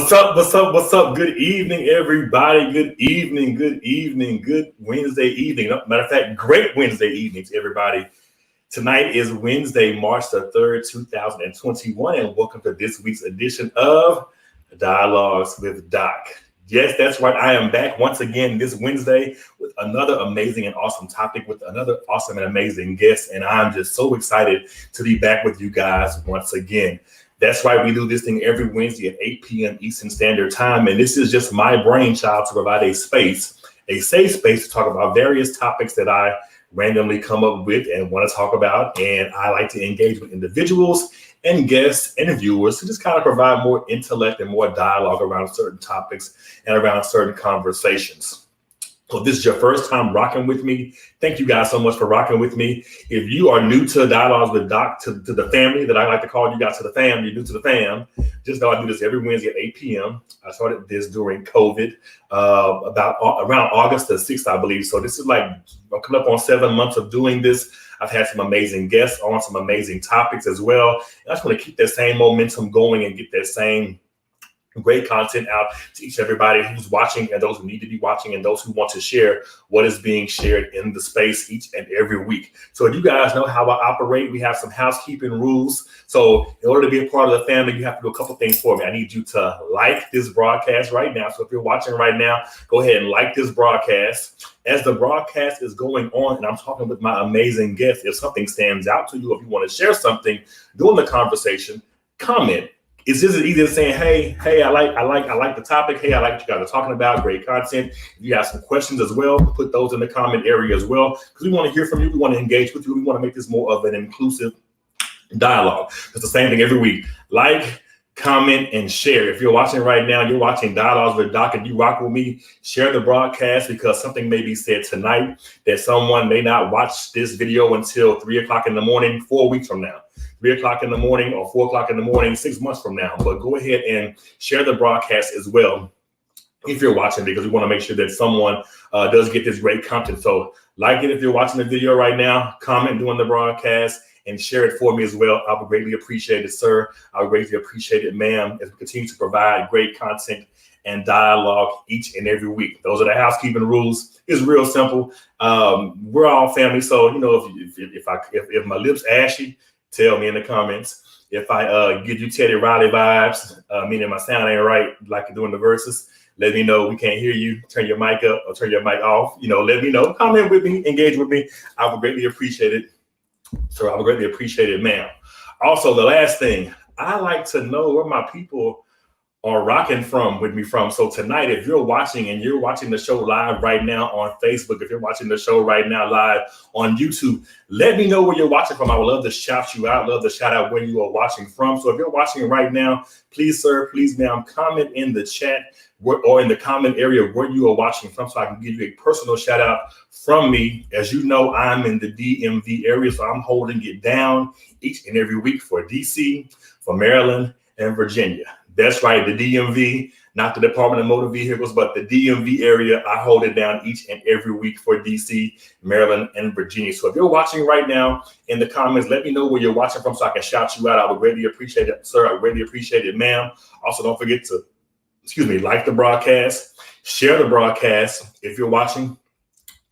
What's up? What's up? What's up? Good evening, everybody. Good evening. Good evening. Good Wednesday evening. Matter of fact, great Wednesday evening to everybody. Tonight is Wednesday, March the 3rd, 2021, and welcome to this week's edition of Dialogues with Doc. Yes, that's right. I am back once again this Wednesday with another amazing and awesome topic with another awesome and amazing guest, and I'm just so excited to be back with you guys once again. That's right. We do this thing every Wednesday at 8 p.m. Eastern Standard Time. And this is just my brainchild to provide a safe space to talk about various topics that I randomly come up with and want to talk about. And I like to engage with individuals and guests and viewers to just kind of provide more intellect and more dialogue around certain topics and around certain conversations. So if this is your first time rocking with me, thank you guys so much for rocking with me. If you are new to Dialogues with Doc, to the family that I like to call you guys, to the fam, you're new to the fam, just know I do this every Wednesday at 8 p.m. I started this during COVID, around August the 6th, I believe. So this is like, I'm coming up on 7 months of doing this. I've had some amazing guests on some amazing topics as well. And I just want to keep that same momentum going and get that same great content out to each everybody who's watching and those who need to be watching and those who want to share what is being shared in the space each and every week. So if you guys know how I operate, we have some housekeeping rules. So in order to be a part of the family, you have to do a couple things for me. I need you to like this broadcast right now. So if you're watching right now, go ahead and like this broadcast. As the broadcast is going on and I'm talking with my amazing guests, if something stands out to you, if you want to share something during the conversation, comment. It's just as easy as saying, hey, I like the topic. Hey, I like what you guys are talking about. Great content. If you have some questions as well, put those in the comment area as well, because we want to hear from you. We want to engage with you. We want to make this more of an inclusive dialogue. It's the same thing every week. Like, comment, and share. If you're watching right now, you're watching Dialogues with Doc and you rock with me, share the broadcast because something may be said tonight that someone may not watch this video until 3 o'clock in the morning, 4 weeks from now. 3 o'clock in the morning or 4 o'clock in the morning, 6 months from now. But go ahead and share the broadcast as well if you're watching, because we want to make sure that someone does get this great content. So like it if you're watching the video right now, comment during the broadcast and share it for me as well. I would greatly appreciate it, sir. I would greatly appreciate it, ma'am, as we continue to provide great content and dialogue each and every week. Those are the housekeeping rules. It's real simple. We're all family. So, you know, if my lips ashy, tell me in the comments. If I give you Teddy Riley vibes, meaning my sound ain't right, like doing the verses, let me know. We can't hear you. Turn your mic up or turn your mic off. You know, let me know. Comment with me. Engage with me. I would greatly appreciate it. So I would greatly appreciate it, ma'am. Also, the last thing, I like to know where my people are rocking with me from. So tonight, if you're watching and you're watching the show live right now on Facebook, if you're watching the show right now live on YouTube, let me know where you're watching from. I would love to shout you out, love to shout out where you are watching from. So if you're watching right now, please, sir, please, ma'am, comment in the chat or in the comment area where you are watching from so I can give you a personal shout out from me. As you know, I'm in the DMV area, so I'm holding it down each and every week for DC, for Maryland, and Virginia. That's right, the DMV, not the Department of Motor Vehicles, but the DMV area. I hold it down each and every week for DC, Maryland, and Virginia. So if you're watching right now in the comments, let me know where you're watching from so I can shout you out. I would greatly appreciate it, sir. I greatly appreciate it, ma'am. Also, don't forget to, like the broadcast, share the broadcast if you're watching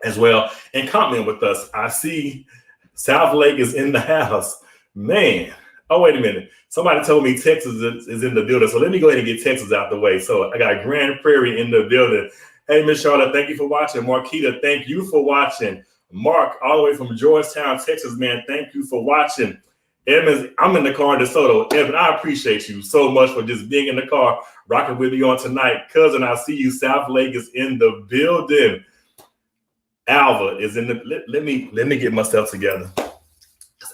as well, and comment with us. I see South Lake is in the house. Man. Oh, wait a minute. Somebody told me Texas is in the building. So let me go ahead and get Texas out the way. So I got Grand Prairie in the building. Hey, Miss Charlotte, thank you for watching. Marquita, thank you for watching. Mark, all the way from Georgetown, Texas, man, thank you for watching. Evans, I'm in the car in DeSoto. Evan, I appreciate you so much for just being in the car, rocking with me on tonight. Cousin, I see you. South Lake is in the building. Alva is in the, let me get myself together.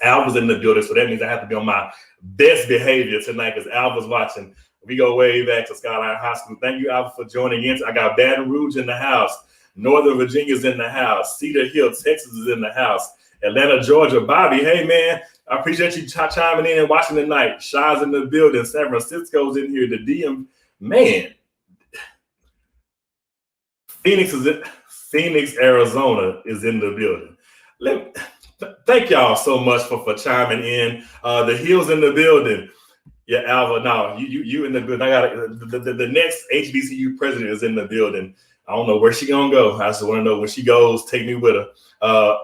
Alva's in the building, so that means I have to be on my best behavior tonight because Alva's watching. We go way back to Skyline High School. Thank you, Alva, for joining in. I got Baton Rouge in the house. Northern Virginia's in the house. Cedar Hill, Texas is in the house. Atlanta, Georgia. Bobby, hey, man, I appreciate you chiming in and watching tonight. Shaw's in the building. San Francisco's in here. The DM, man. Phoenix, Arizona is in the building. Thank y'all so much for chiming in. The Hills in the building. Yeah, Alva. No, you in the building. I got the next HBCU president is in the building. I don't know where she gonna go. I just want to know when she goes, take me with her.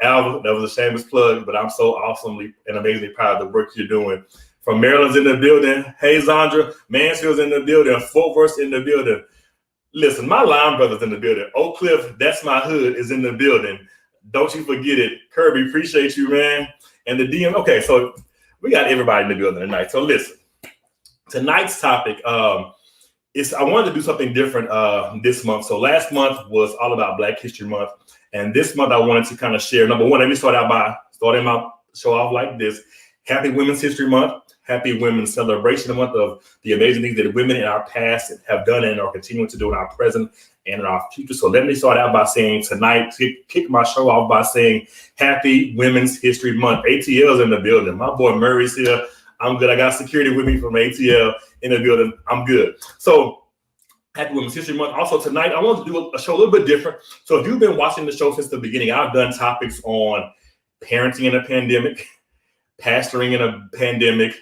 Alva, that was a shameless plug, but I'm so awesomely and amazingly proud of the work you're doing. From Maryland's in the building. Hey, Zandra. Mansfield's in the building. Fort Worth's in the building. Listen, my Line Brothers in the building. Oak Cliff, that's my hood, is in the building. Don't you forget it. Kirby, appreciate you, man. And the DM. Okay, so we got everybody in the building tonight. So listen, tonight's topic is I wanted to do something different this month. So last month was all about Black History Month. And this month I wanted to kind of share. Number one, let me start out by starting my show off like this. Happy Women's History Month. Happy Women's Celebration Month of the amazing things that women in our past have done and are continuing to do in our present and in our future. So let me start out by saying tonight, kick my show off by saying Happy Women's History Month. ATL's in the building. My boy Murray's here. I'm good. I got security with me from ATL in the building. I'm good. So Happy Women's History Month. Also tonight, I want to do a show a little bit different. So if you've been watching the show since the beginning, I've done topics on parenting in a pandemic, pastoring in a pandemic,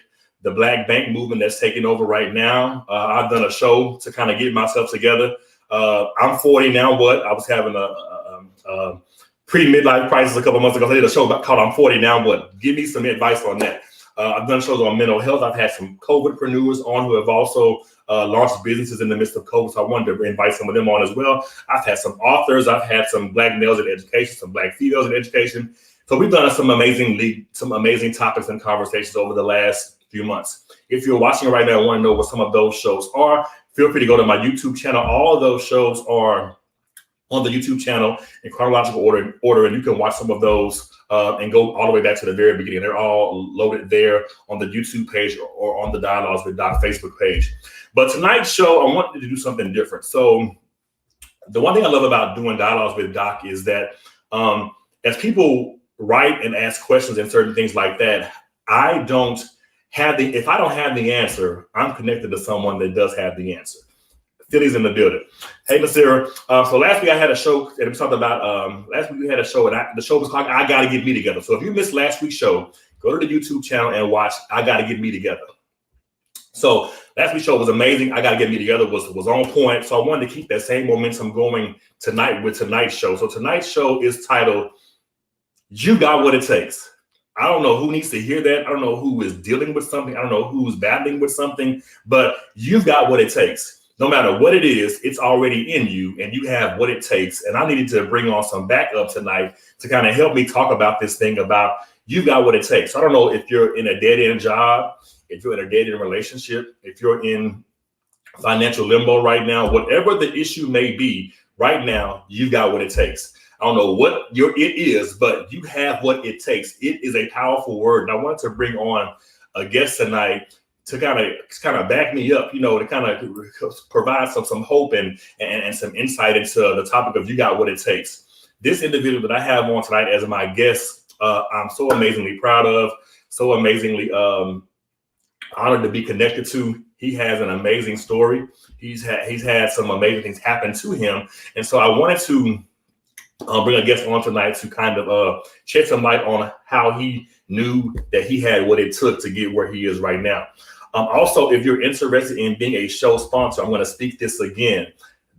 the Black Bank movement that's taking over right now. I've done a show to kind of get myself together. I'm 40 now. What? I was having a pre-midlife crisis a couple months ago. I did a show called I'm 40 Now What? Give me some advice on that. I've done shows on mental health. I've had some COVIDpreneurs on who have also launched businesses in the midst of COVID. So I wanted to invite some of them on as well. I've had some authors. I've had some Black males in education, some Black females in education. So we've done some amazing topics and conversations over the last few months. If you're watching right now and want to know what some of those shows are, feel free to go to my YouTube channel. All of those shows are on the YouTube channel in chronological order, and you can watch some of those and go all the way back to the very beginning. They're all loaded there on the YouTube page or on the Dialogues with Doc Facebook page. But tonight's show, I wanted to do something different. So the one thing I love about doing Dialogues with Doc is that as people write and ask questions and certain things like that, if I don't have the answer, I'm connected to someone that does have the answer. Philly's in the building. Hey, Nasira. So last week I had a show and we talked about, last week we had a show and the show was called I Gotta Get Me Together. So if you missed last week's show, go to the YouTube channel and watch I Gotta Get Me Together. So last week's show was amazing. I Gotta Get Me Together was on point. So I wanted to keep that same momentum going tonight with tonight's show. So tonight's show is titled, You Got What It Takes. I don't know who needs to hear that. I don't know who is dealing with something. I don't know who's battling with something, but you've got what it takes. No matter what it is, it's already in you and you have what it takes. And I needed to bring on some backup tonight to kind of help me talk about this thing about you've got what it takes. So I don't know if you're in a dead-end job, if you're in a dead-end relationship, if you're in financial limbo right now, whatever the issue may be right now, you've got what it takes. I don't know what it is, but you have what it takes. It is a powerful word. And I wanted to bring on a guest tonight to kind of back me up, to kind of provide some hope and some insight into the topic of you got what it takes. This individual that I have on tonight as my guest, I'm so amazingly proud of, so amazingly honored to be connected to. He has an amazing story. He's had some amazing things happen to him. And so I wanted to bring a guest on tonight to kind of shed some light on how he knew that he had what it took to get where he is right now. Also, if you're interested in being a show sponsor, I'm going to speak this again.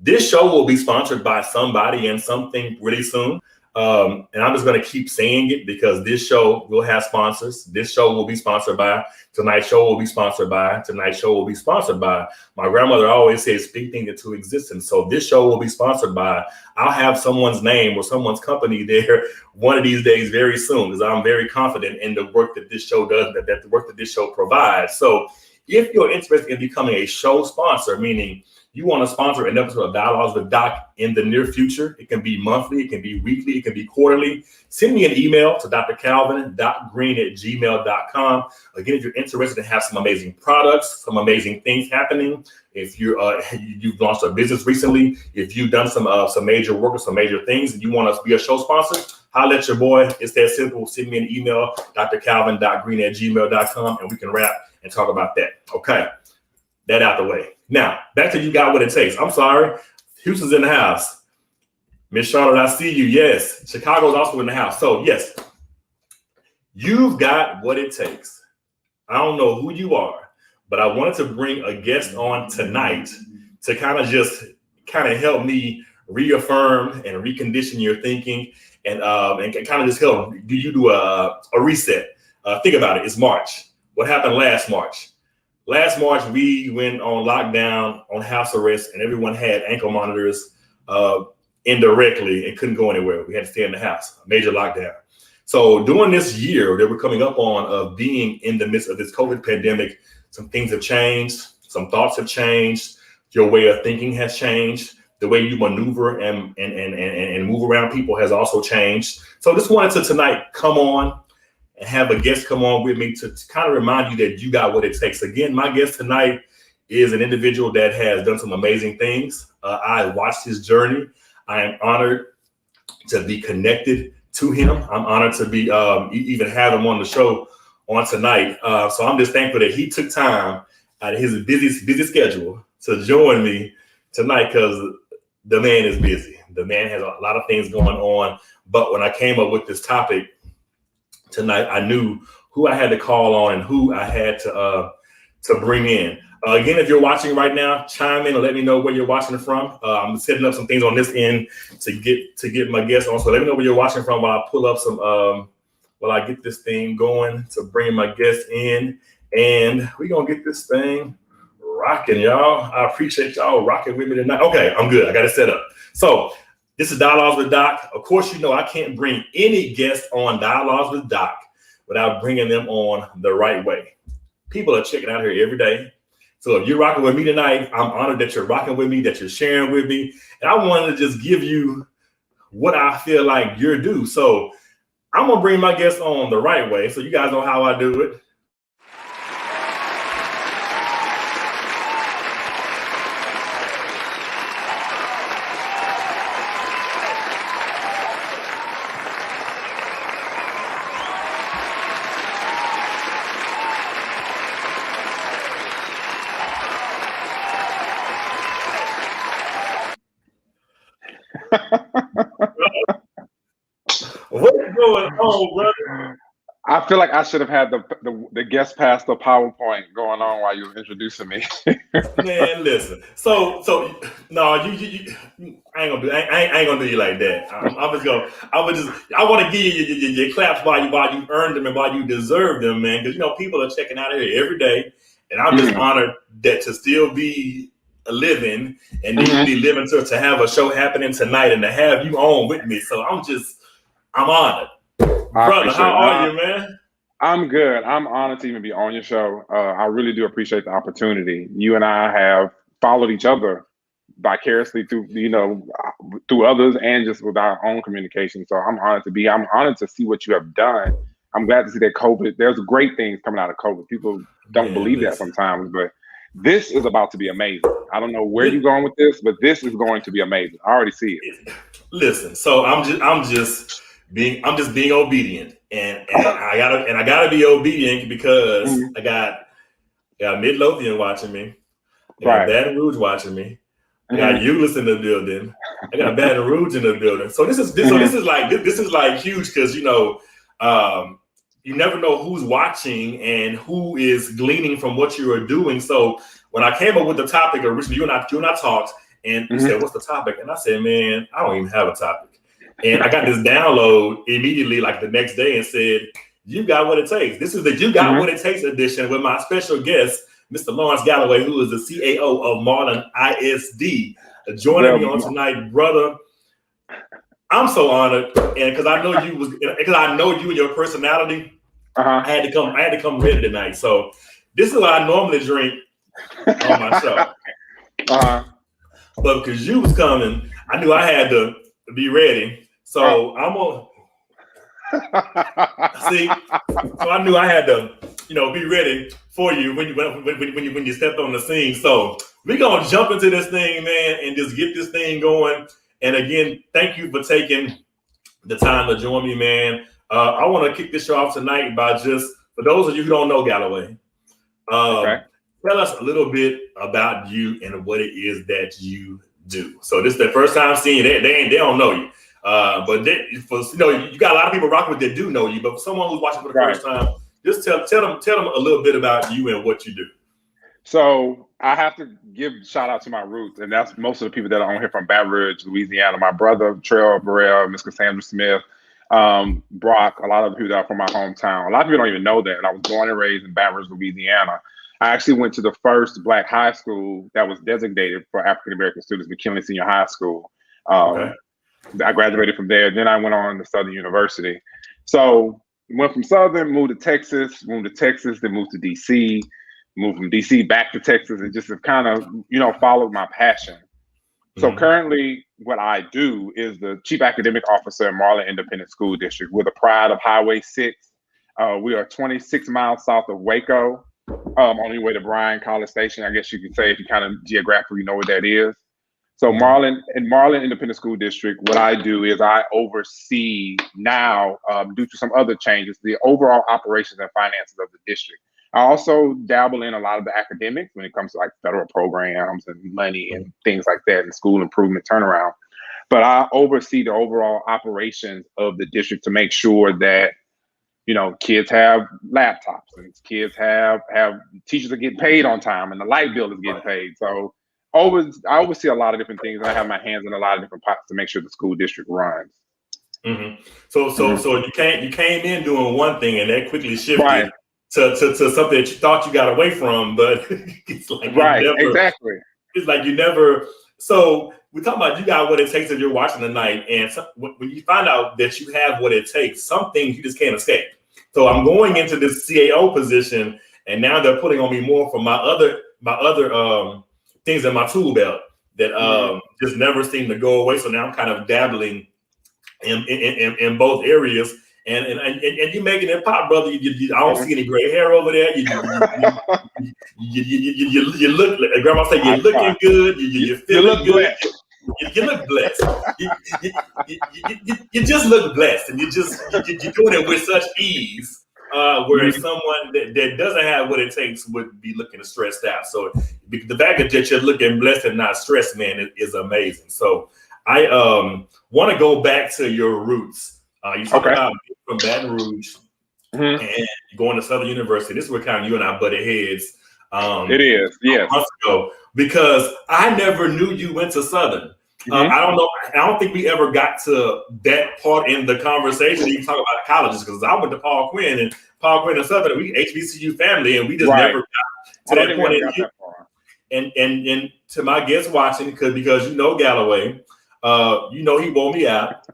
This show will be sponsored by somebody and something really soon. And I'm just going to keep saying it because this show will have sponsors. This show will be sponsored by. Tonight's show will be sponsored by. Tonight's show will be sponsored by. My grandmother always says, speak things into existence. So this show will be sponsored by. I'll have someone's name or someone's company there one of these days very soon because I'm very confident in the work that this show does, that the work that this show provides. So if you're interested in becoming a show sponsor, meaning you want to sponsor an episode of Dialogues with Doc in the near future, it can be monthly, it can be weekly, it can be quarterly. Send me an email to drcalvin.green@gmail.com. Again, if you're interested in have some amazing products, some amazing things happening, if you've launched a business recently, if you've done some major work or some major things and you want us to be a show sponsor, holla at your boy. It's that simple. Send me an email, drcalvin.green@gmail.com, and we can wrap and talk about that. Okay, that out the way. Now, back to you got what it takes. I'm sorry. Houston's in the house. Miss Charlotte, I see you. Yes. Chicago's also in the house. So, yes, you've got what it takes. I don't know who you are, but I wanted to bring a guest on tonight to kind of help me reaffirm and recondition your thinking and kind of just help you do a reset. Think about it. It's March. What happened last March? Last March, we went on lockdown, on house arrest, and everyone had ankle monitors indirectly and couldn't go anywhere. We had to stay in the house, a major lockdown. So during this year that we're coming up on of being in the midst of this COVID pandemic, some things have changed, some thoughts have changed, your way of thinking has changed, the way you maneuver and move around people has also changed. So just wanted to tonight come on and have a guest come on with me to kind of remind you that you got what it takes. Again, my guest tonight is an individual that has done some amazing things. I watched his journey. I am honored to be connected to him. I'm honored to be even have him on the show on tonight. So I'm just thankful that he took time out of his busy schedule to join me tonight, because the man is busy. The man has a lot of things going on. But when I came up with this topic tonight, I knew who I had to call on and who I had to bring in. Again, if you're watching right now, chime in and let me know where you're watching from. I'm setting up some things on this end to get my guests on. So let me know where you're watching from while I pull up some while I get this thing going to bring my guests in, and we're gonna get this thing rocking, y'all. I appreciate y'all rocking with me tonight. Okay, I'm good. I got it set up. So this is Dialogues with Doc. Of course, you know I can't bring any guest on Dialogues with Doc without bringing them on the right way. People are checking out here every day. So if you're rocking with me tonight, I'm honored that you're rocking with me, that you're sharing with me. And I wanted to just give you what I feel like you're due. So I'm going to bring my guests on the right way so you guys know how I do it. What's going on, brother? I feel like I should have had the guest pass the PowerPoint going on while you were introducing me. Man, listen. So no, you I ain't gonna do you like that. I want to give you your claps while you earned them and while you deserve them, man. Because you know people are checking out here every day, and I'm just honored that to still be living and need to be living to have a show happening tonight and to have you on with me. So I'm honored. Brother, how are you, man? I'm good. I'm honored to even be on your show. I really do appreciate the opportunity. You and I have followed each other vicariously through others and just with our own communication. So I'm honored to see what you have done. I'm glad to see that COVID, there's great things coming out of COVID. People don't believe that sometimes, but this is about to be amazing. I don't know where you're going with this, but this is going to be amazing. I already see it. Listen, so I'm just being obedient, and I gotta be obedient because I got Midlothian watching me, I got Baton Rouge watching me, I got Euless in the building, I got Baton Rouge in the building. So this is like huge because you never know who's watching and who is gleaning from what you are doing. So when I came up with the topic originally, you and I talked, and you said, "What's the topic?" And I said, "Man, I don't even have a topic." And I got this download immediately, like the next day, and said, "You got what it takes." This is the "You Got What It Takes" edition with my special guest, Mr. Lawrence Galloway, who is the CAO of Marlin ISD, joining me on tonight, brother. I'm so honored, and because I know you and your personality, I had to come ready tonight. So this is what I normally drink on my show, but because you was coming, I knew I had to be ready. So I'm gonna see. So I knew I had to, be ready for you when you stepped on the scene. So we're gonna jump into this thing, man, and just get this thing going. And again, thank you for taking the time to join me, man. I want to kick this show off tonight by just, for those of you who don't know Galloway, tell us a little bit about you and what it is that you do. So this is the first time seeing you. They don't know you. But you got a lot of people rocking with that do know you. But for someone who's watching for the first time, just tell them a little bit about you and what you do. So I have to give shout out to my roots, and that's most of the people that are on here from Baton Rouge, Louisiana. My brother, Trell Burrell, Miss Cassandra Smith, Brock, a lot of the people that are from my hometown. A lot of people don't even know that. And I was born and raised in Baton Rouge, Louisiana. I actually went to the first Black high school that was designated for African American students, McKinley Senior High School. Okay. I graduated from there. Then I went on to Southern University. So went from Southern, moved to Texas, then moved to DC, moved from DC back to Texas, and just have kind of, followed my passion. So currently what I do is the Chief Academic Officer in Marlin Independent School District. We're the pride of Highway 6. We are 26 miles south of Waco, on your way to Bryan College Station, I guess you could say, if you kind of geographically know what that is. So Marlin Independent School District, what I do is I oversee now, due to some other changes, the overall operations and finances of the district. I also dabble in a lot of the academics when it comes to like federal programs and money and things like that and school improvement turnaround. But I oversee the overall operations of the district to make sure that, kids have laptops and kids have teachers are getting paid on time and the light bill is getting paid. So I oversee a lot of different things, and I have my hands in a lot of different pots to make sure the school district runs. So you came in doing one thing and that quickly shifted to something that you thought you got away from, but it's like exactly. It's like you never. So we talk about you got what it takes if you're watching tonight, and when you find out that you have what it takes, some things you just can't escape. So I'm going into this CAO position, and now they're putting on me more for my other things in my tool belt that just never seem to go away. So now I'm kind of dabbling in both areas. And you making it pop, brother. I don't see any gray hair over there. You look. Grandma say you're looking good. You're feeling good. You look blessed. You just look blessed, and you're doing it with such ease. Whereas someone that doesn't have what it takes would be looking stressed out. So the fact that you're looking blessed and not stressed, man, is amazing. So I want to go back to your roots. You talk about being from Baton Rouge and going to Southern University. This is where kind of you and I butted heads. It is, yes. Months ago, because I never knew you went to Southern. I don't know. I don't think we ever got to that part in the conversation. You talk about colleges, because I went to Paul Quinn and Southern. We HBCU family, and we just never got to that point. And to my guests watching, because Galloway, he wore me out.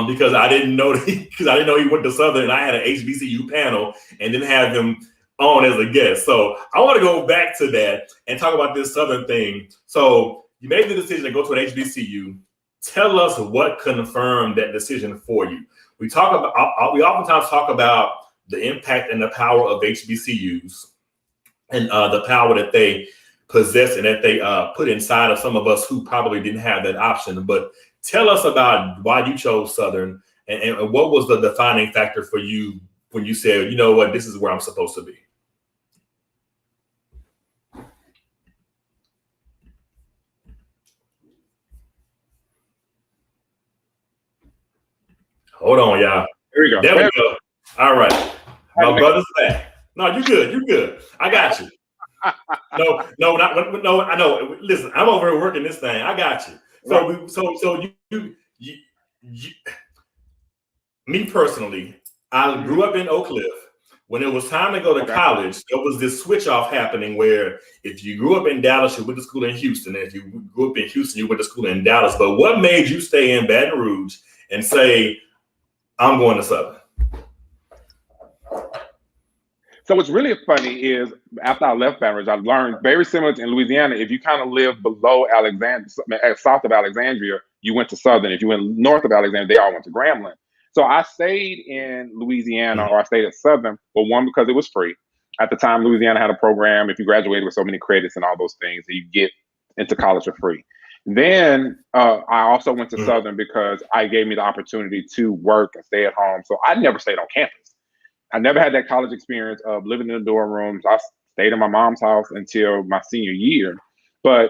Because I didn't know he went to Southern, and I had an HBCU panel and didn't have him on as a guest. So I want to go back to that and talk about this Southern thing. So you made the decision to go to an HBCU. Tell us what confirmed that decision for you. We oftentimes talk about the impact and the power of HBCUs and the power that they possess and that they put inside of some of us who probably didn't have that option. But tell us about why you chose Southern and what was the defining factor for you when you said, you know what, this is where I'm supposed to be. Hold on, y'all. There we go. There we go. All right. My brother's back. No, you're good. You're good. I got you. No, I know. Listen, I'm over here working this thing. I got you. So you, me personally, I grew up in Oak Cliff. When it was time to go to college, there was this switch off happening where if you grew up in Dallas, you went to school in Houston. And if you grew up in Houston, you went to school in Dallas. But what made you stay in Baton Rouge and say, I'm going to Southern? So what's really funny is after I left Baton Rouge, I learned very similar to in Louisiana. If you kind of live below south of Alexandria, you went to Southern. If you went north of Alexandria, they all went to Grambling. So I stayed in Louisiana, or I stayed at Southern, but one, because it was free. At the time, Louisiana had a program. If you graduated with so many credits and all those things, you get into college for free. Then I also went to Southern because I gave me the opportunity to work and stay at home. So I never stayed on campus. I never had that college experience of living in the dorm rooms. I stayed in my mom's house until my senior year. But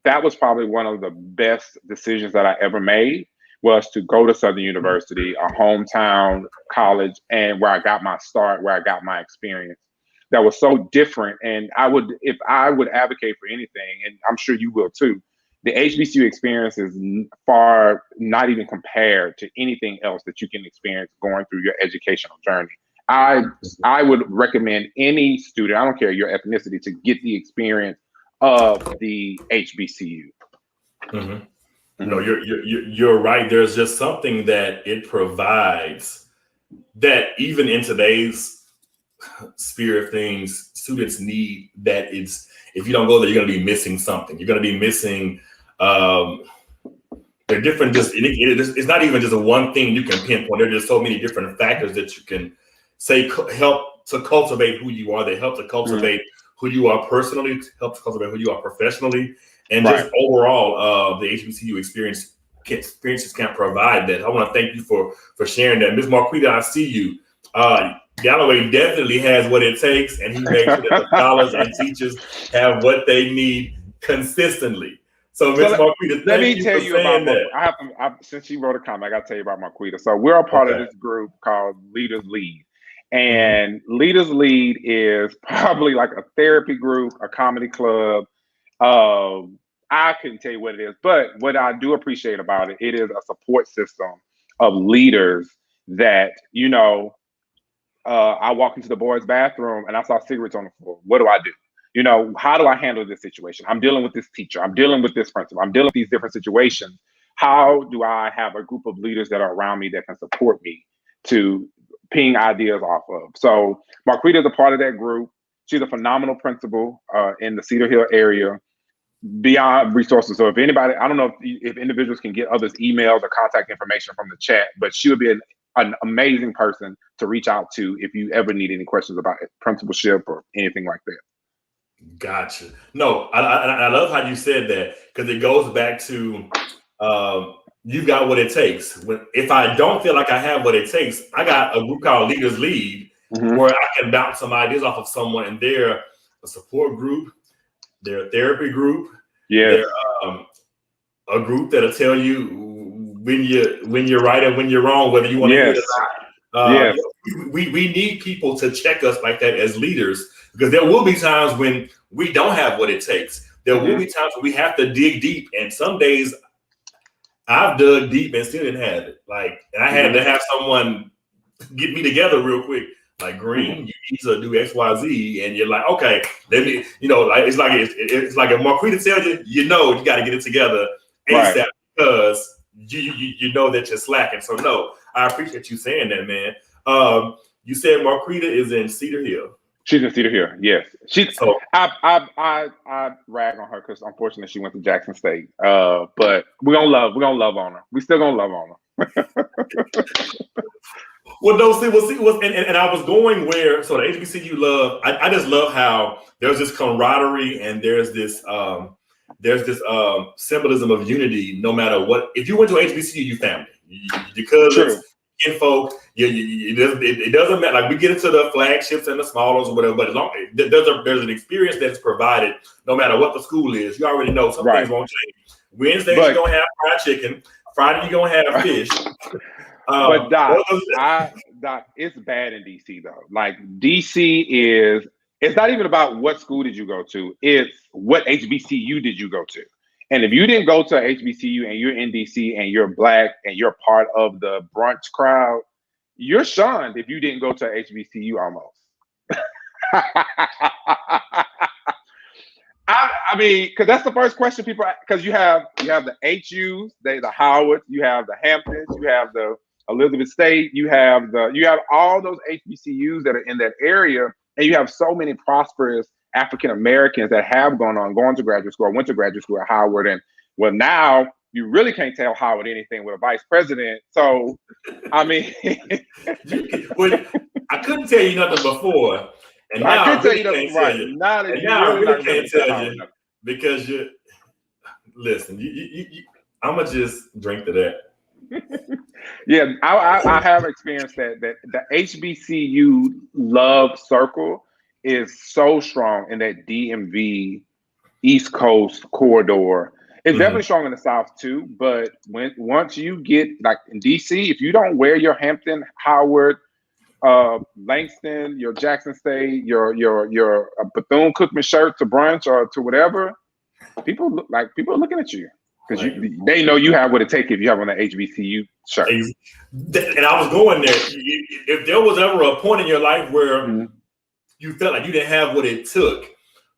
that was probably one of the best decisions that I ever made, was to go to Southern University, a hometown college, and where I got my start, where I got my experience. that was so different. And if I would advocate for anything, and I'm sure you will too, the HBCU experience is far not even compared to anything else that you can experience going through your educational journey. I would recommend any student, I don't care your ethnicity, to get the experience of the HBCU. No, you're right. There's just something that it provides that even in today's sphere of things, students need. That it's, if you don't go there, you're going to be missing something. You're going to be missing. They're different. It's not even just a one thing you can pinpoint. There are just so many different factors that you can say help to cultivate who you are. They help to cultivate who you are personally, help to cultivate who you are professionally, and just overall, the HBCU experiences can provide that. I want to thank you for sharing that, Ms. Marquita. I see you. Galloway definitely has what it takes, and he makes sure that the scholars and teachers have what they need consistently. So, Ms. Marquita, let me tell you about that. Since you wrote a comment, I got to tell you about Marquita. So we're a part of this group called Leaders Lead. And Leaders Lead is probably like a therapy group, a comedy club. I couldn't tell you what it is, but what I do appreciate about it, it is a support system of leaders that, you know, I walk into the boys' bathroom and I saw cigarettes on the floor. What do I do? You know, how do I handle this situation? I'm dealing with this teacher. I'm dealing with this principal. I'm dealing with these different situations. How do I have a group of leaders that are around me that can support me to ping ideas off of? So Marquita is a part of that group. She's a phenomenal principal in the Cedar Hill area. Beyond resources. So if anybody, I don't know if individuals can get others' emails or contact information from the chat, but she would be an amazing person to reach out to if you ever need any questions about principalship or anything like that. Gotcha. No, I love how you said that, because it goes back to you've got what it takes. If I don't feel like I have what it takes, I got a group called Leaders Lead, where I can bounce some ideas off of someone, and they're a support group, they're a therapy group, they're a group that'll tell you when you're right and when you're wrong, whether you want to hear it or not. We need people to check us like that as leaders, because there will be times when we don't have what it takes. There will be times when we have to dig deep, and some days I've dug deep and still didn't have it. And I had to have someone get me together real quick. Like, Green, you need to do X, Y, Z, and you're like, okay, let me, it's like if Marquita tells you, you got to get it together ASAP, because you know that you're slacking. So no, I appreciate you saying that, man. You said Marquita is in Cedar Hill. She's in Cedar Hill, yes. I rag on her because unfortunately she went to Jackson State. But we're gonna love on her. We still gonna love on her. Well, no, see, and I was going where, so the HBCU love, I just love how there's this camaraderie and there's this symbolism of unity. No matter what, if you went to HBCU, you family, because kinfolk, it doesn't matter. Like, we get into the flagships and the smallers or whatever, but as long there's an experience that's provided, no matter what the school is. You already know some things won't change. Wednesday you're gonna have fried chicken. Friday you're gonna have fish. But Doc, it's bad in DC though. Like, DC it's not even about what school did you go to. It's what HBCU did you go to. And if you didn't go to HBCU and you're in DC and you're Black and you're part of the brunch crowd, you're shunned if you didn't go to HBCU almost. I mean, because that's the first question people, because you have the HUs, the Howards, you have the Hamptons, you have the Elizabeth State, you have all those HBCUs that are in that area, and you have so many prosperous African Americans that have gone to graduate school, or went to graduate school at Howard, and well, now you really can't tell Howard anything with a vice president. So, I mean, well, I couldn't tell you nothing before, and now I could tell you nothing right now. Now I really can't tell you because you listen. I'm gonna just drink to that. Yeah, I have experienced that the HBCU love circle is so strong in that DMV East Coast corridor. It's definitely strong in the South too, but once you get like in DC, if you don't wear your Hampton, Howard, Langston, your Jackson State, your Bethune-Cookman shirt to brunch or to whatever, people are looking at you because they know you have what it takes if you have on the HBCU shirt. And I was going there. If there was ever a point in your life where you felt like you didn't have what it took,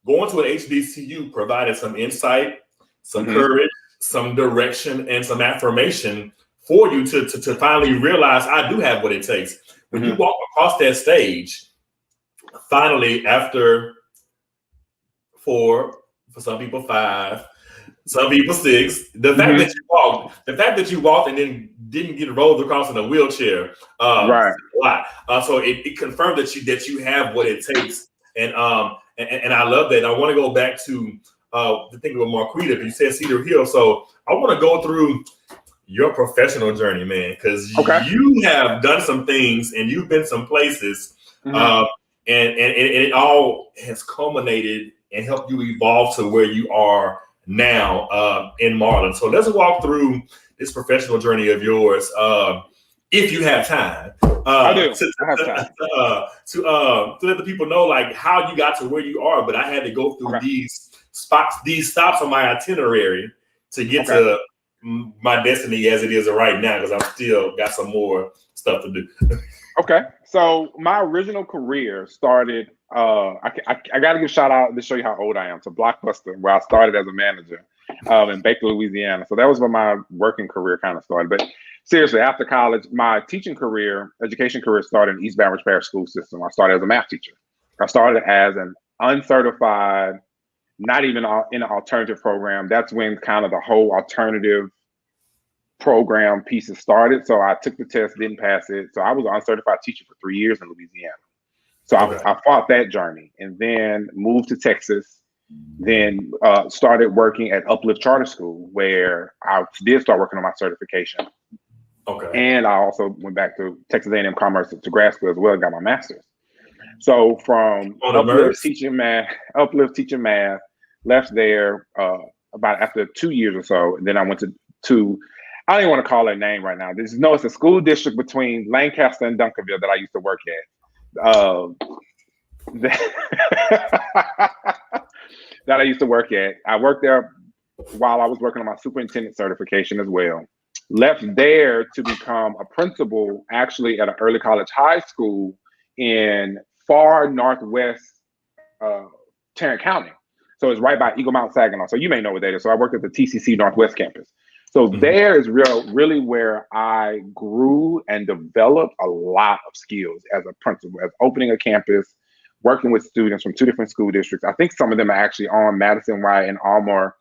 going to an HBCU provided some insight, some courage, some direction, and some affirmation for you to finally realize I do have what it takes. When you walk across that stage, finally, after 4, for some people 5, some people 6, the fact that you walked and then didn't get rolled across in a wheelchair, right? A lot. So it confirmed that you have what it takes, and I love that. I want to go back to the thing with Marquita. You said Cedar Hill, so I want to go through your professional journey, man, because you have done some things and you've been some places, and it all has culminated and helped you evolve to where you are now in Marlin. So let's walk through this professional journey of yours, if you have time. I do. I have time to let the people know like how you got to where you are. But I had to go through these stops on my itinerary to get to my destiny as it is right now, because I've still got some more stuff to do. Okay, so my original career started. I got to give a shout out to show you how old I am to Blockbuster, where I started as a manager in Baker, Louisiana. So that was where my working career kind of started. But seriously, after college, my teaching career, education career started in East Baton Rouge Parish School System. I started as a math teacher. I started as an uncertified, not even in an alternative program. That's when kind of the whole alternative program pieces started. So I took the test, didn't pass it. So I was an uncertified teacher for 3 years in Louisiana. So I fought that journey and then moved to Texas, then started working at Uplift Charter School, where I did start working on my certification. Okay. And I also went back to Texas A&M Commerce to grad school as well and got my master's. So from Uplift teaching math, left there about after 2 years or so. And then I went to I don't even want to call that name right now. It's a school district between Lancaster and Duncanville that I used to work at. That I used to work at. I worked there while I was working on my superintendent certification as well. Left there to become a principal, actually at an early college high school in far northwest Tarrant County. So it's right by Eagle Mount Saginaw. So you may know what that is. So I worked at the TCC Northwest campus. So there is really where I grew and developed a lot of skills as a principal, as opening a campus, working with students from 2 different school districts. I think some of them are actually on Madison White and Omar,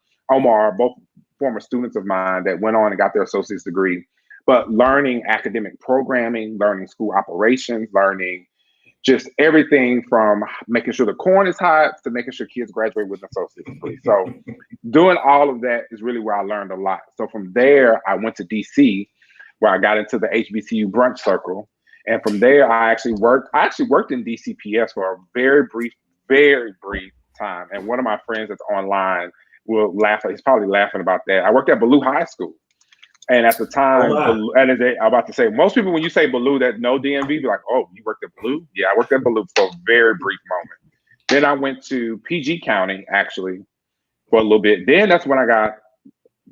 both former students of mine that went on and got their associate's degree. But learning academic programming, learning school operations, learning just everything from making sure the corn is hot to making sure kids graduate with an associate's degree. So doing all of that is really where I learned a lot. So from there, I went to DC, where I got into the HBCU brunch circle. And from there, I actually worked in DCPS for a very brief time. And one of my friends that's online will laugh. He's probably laughing about that. I worked at Ballou High School. And at the time, I'm about to say, most people, when you say Ballou that know DMV, be like, oh, you worked at Ballou? Yeah, I worked at Ballou for a very brief moment. Then I went to PG County, actually, for a little bit. Then that's when I got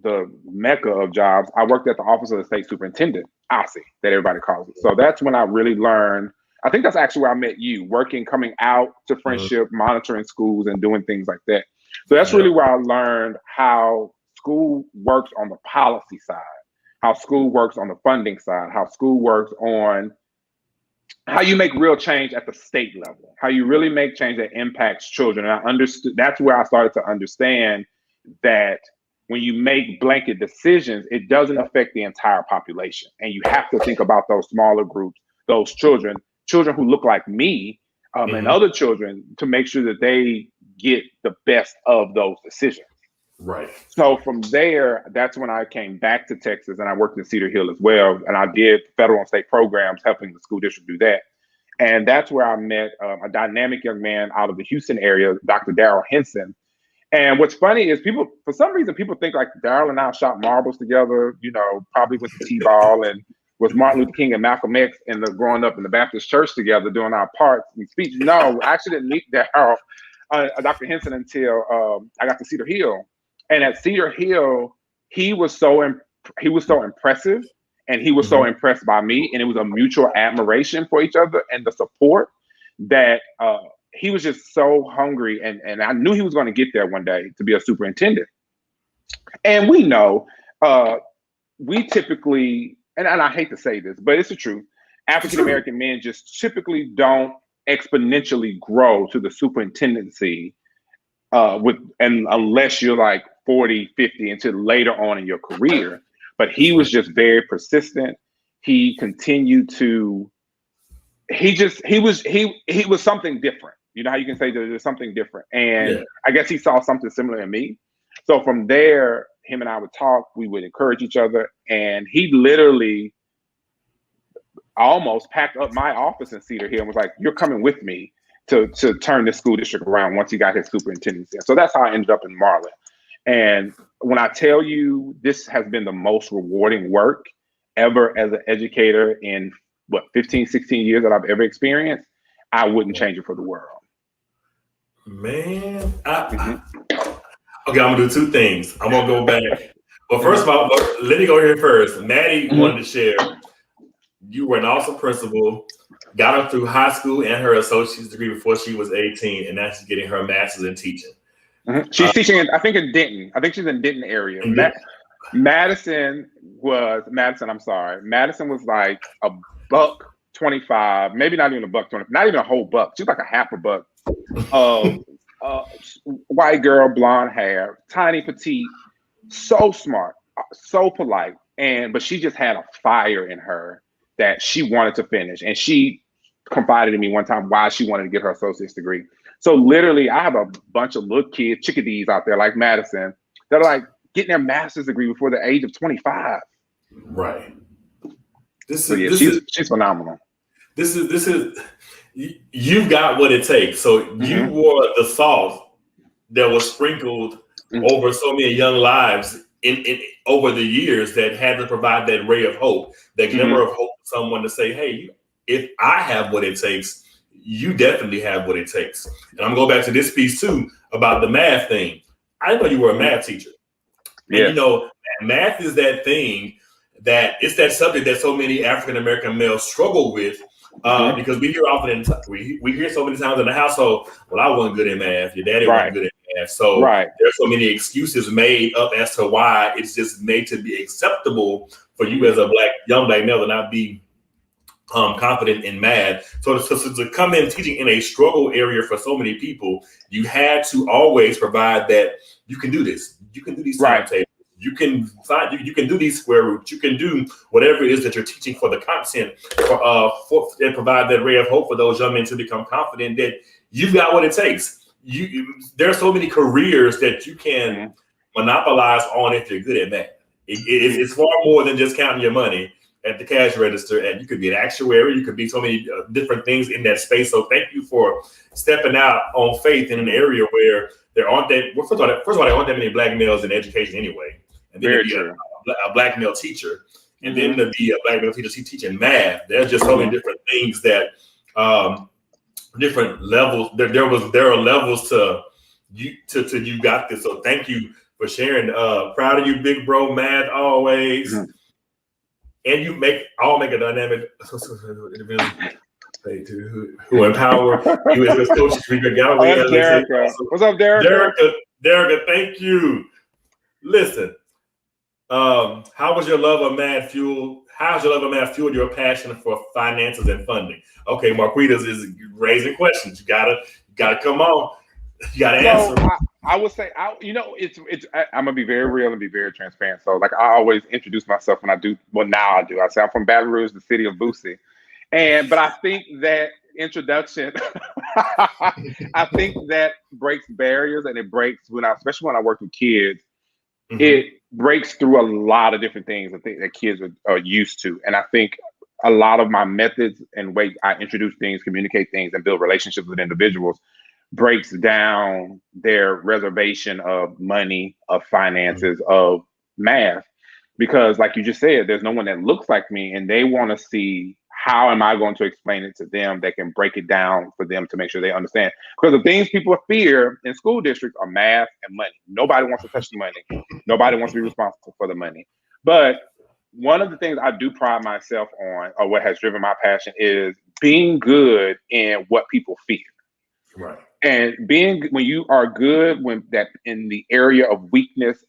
the mecca of jobs. I worked at the Office of the State Superintendent, OSSE, that everybody calls it. So that's when I really learned. I think that's actually where I met you, coming out to Friendship, monitoring schools and doing things like that. So that's really where I learned how school works on the policy side, how school works on the funding side, how school works on how you make real change at the state level, how you really make change that impacts children. And I understood, that's where I started to understand that when you make blanket decisions, it doesn't affect the entire population. And you have to think about those smaller groups, those children who look like me, and other children, to make sure that they get the best of those decisions. Right. So from there, that's when I came back to Texas, and I worked in Cedar Hill as well. And I did federal and state programs helping the school district do that. And that's where I met a dynamic young man out of the Houston area, Dr. Daryl Henson. And what's funny is people, for some reason, people think like Daryl and I shot marbles together, probably with the T-ball and was Martin Luther King and Malcolm X and the growing up in the Baptist church together doing our parts and speech. No, I actually didn't meet Daryl, Dr. Henson, until I got to Cedar Hill. And at Cedar Hill, he was so impressive, and he was so impressed by me, and it was a mutual admiration for each other and the support that he was just so hungry, and I knew he was going to get there one day to be a superintendent. And we know, we typically, and I hate to say this, but it's the truth, African-American men just typically don't exponentially grow to the superintendency unless you're like 40, 50 until later on in your career. But he was just very persistent. He continued to, he was something different. You know how you can say that there's something different. And I guess he saw something similar in me. So from there, him and I would talk, we would encourage each other. And he literally almost packed up my office in Cedar Hill and was like, you're coming with me to turn this school district around once he got his superintendency. So that's how I ended up in Marlin. And when I tell you this has been the most rewarding work ever as an educator in 15, 16 years that I've ever experienced, I wouldn't change it for the world. Man, okay, I'm gonna do two things. I'm gonna go back. Well, first of all, let me go here first. Maddie wanted to share. You were an awesome principal, got her through high school and her associate's degree before she was 18, and now she's getting her master's in teaching. She's teaching, I think, in Denton. I think she's in Denton area. Madison was like $1.25, maybe not even $1.20, not even a whole buck. She's like a half a buck. White girl, blonde hair, tiny, petite, so smart, so polite, but she just had a fire in her that she wanted to finish. And she confided in me one time why she wanted to get her associate's degree. So literally, I have a bunch of little kids, chickadees out there like Madison that are like getting their master's degree before the age of 25. Right. She's phenomenal. This is you've got what it takes. So you were the salt that was sprinkled over so many young lives in over the years that had to provide that ray of hope, that glimmer of hope for someone to say, hey, if I have what it takes, you definitely have what it takes. And I'm going to go back to this piece too about the math thing. I didn't know you were a math teacher. Yeah. And, you know, math is that thing that it's that subject that so many African-American males struggle with because we hear often, we hear so many times in the household, well, I wasn't good at math. Your daddy wasn't good at math. So there's so many excuses made up as to why it's just made to be acceptable for you as a young black male to not be confident in math. So to come in teaching in a struggle area for so many people, you had to always provide that you can do this. You can do these timetables. You can do these square roots. You can do whatever it is that you're teaching for the content and provide that ray of hope for those young men to become confident that you've got what it takes. There are so many careers that you can monopolize on if you're good at math. It's far more than just counting your money at the cash register, and you could be an actuary, you could be so many different things in that space. So thank you for stepping out on faith in an area where there aren't that. Well, first of all, there aren't that many black males in education anyway, and then to be a black male teacher, and then to be a black male teacher teaching math. There's just so many different things that different levels. There are levels to you got this. So thank you for sharing. Proud of you, big bro. Math always. And you make a dynamic who empower you as a coach. What's up, Derek? Derek, thank you. Listen, how was your love of math fueled? How's your love of math fueled your passion for finances and funding? Okay, Marquitas is raising questions. You gotta come on. You gotta answer. I would say, it's. I'm gonna be very real and be very transparent. So, like, I always introduce myself when I do. Well, now I do. I say I'm from Baton Rouge, the city of Boosie, but I think that introduction, I think that breaks barriers, and it breaks especially when I work with kids. It breaks through a lot of different things I think that kids are used to, and I think a lot of my methods and way I introduce things, communicate things, and build relationships with individuals breaks down their reservation of money, of finances, of math. because like you just said, there's no one that looks like me, and they want to see how am I going to explain it to them that can break it down for them to make sure they understand. Because the things people fear in school districts are math and money. Nobody wants to touch the money. Nobody wants to be responsible for the money. But one of the things I do pride myself on, or what has driven my passion, is being good in what people fear. Right. And when you are good when that in the area of weakness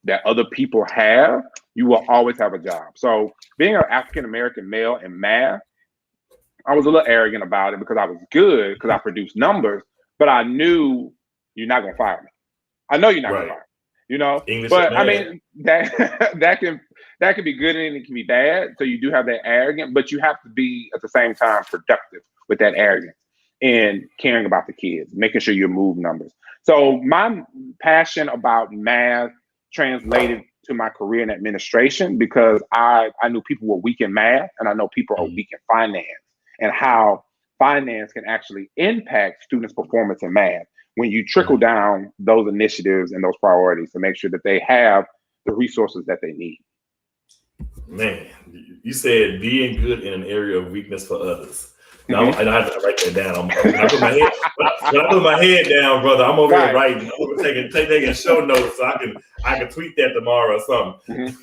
that other people have, you will always have a job. So being an African American male in math, I was a little arrogant about it because I was good because I produced numbers, but I knew you're not gonna fire me. I know you're not gonna fire me, you know. English but I mean that can be good and it can be bad. So you do have that arrogance, but you have to be at the same time productive with that arrogance and caring about the kids, making sure you move numbers. So my passion about math translated to my career in administration because I knew people were weak in math and I know people are weak in finance, and how finance can actually impact students' performance in math when you trickle down those initiatives and those priorities to make sure that they have the resources that they need. Man, you said being good in an area of weakness for others. Now, and I have to write that down. When I put my head down, brother, I'm over here writing. I'm over taking show notes so I can tweet that tomorrow or something.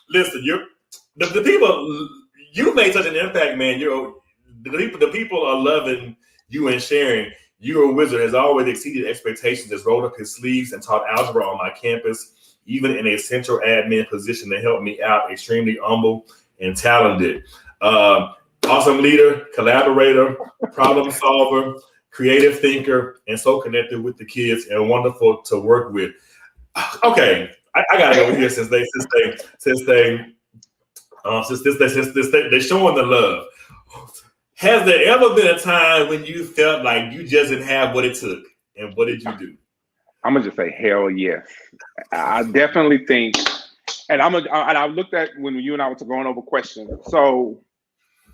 Listen, the people, you made such an impact, man. The people are loving you and sharing. Your wizard has always exceeded expectations, has rolled up his sleeves and taught algebra on my campus, even in a central admin position to help me out. Extremely humble and talented. Awesome leader, collaborator, problem solver, creative thinker, and so connected with the kids and wonderful to work with. Okay, I gotta go here since they're showing the love. Has there ever been a time when you felt like you just didn't have what it took, and what did you do? I'm gonna just say hell yes. I definitely think, and I looked at when you and I were going over questions. So.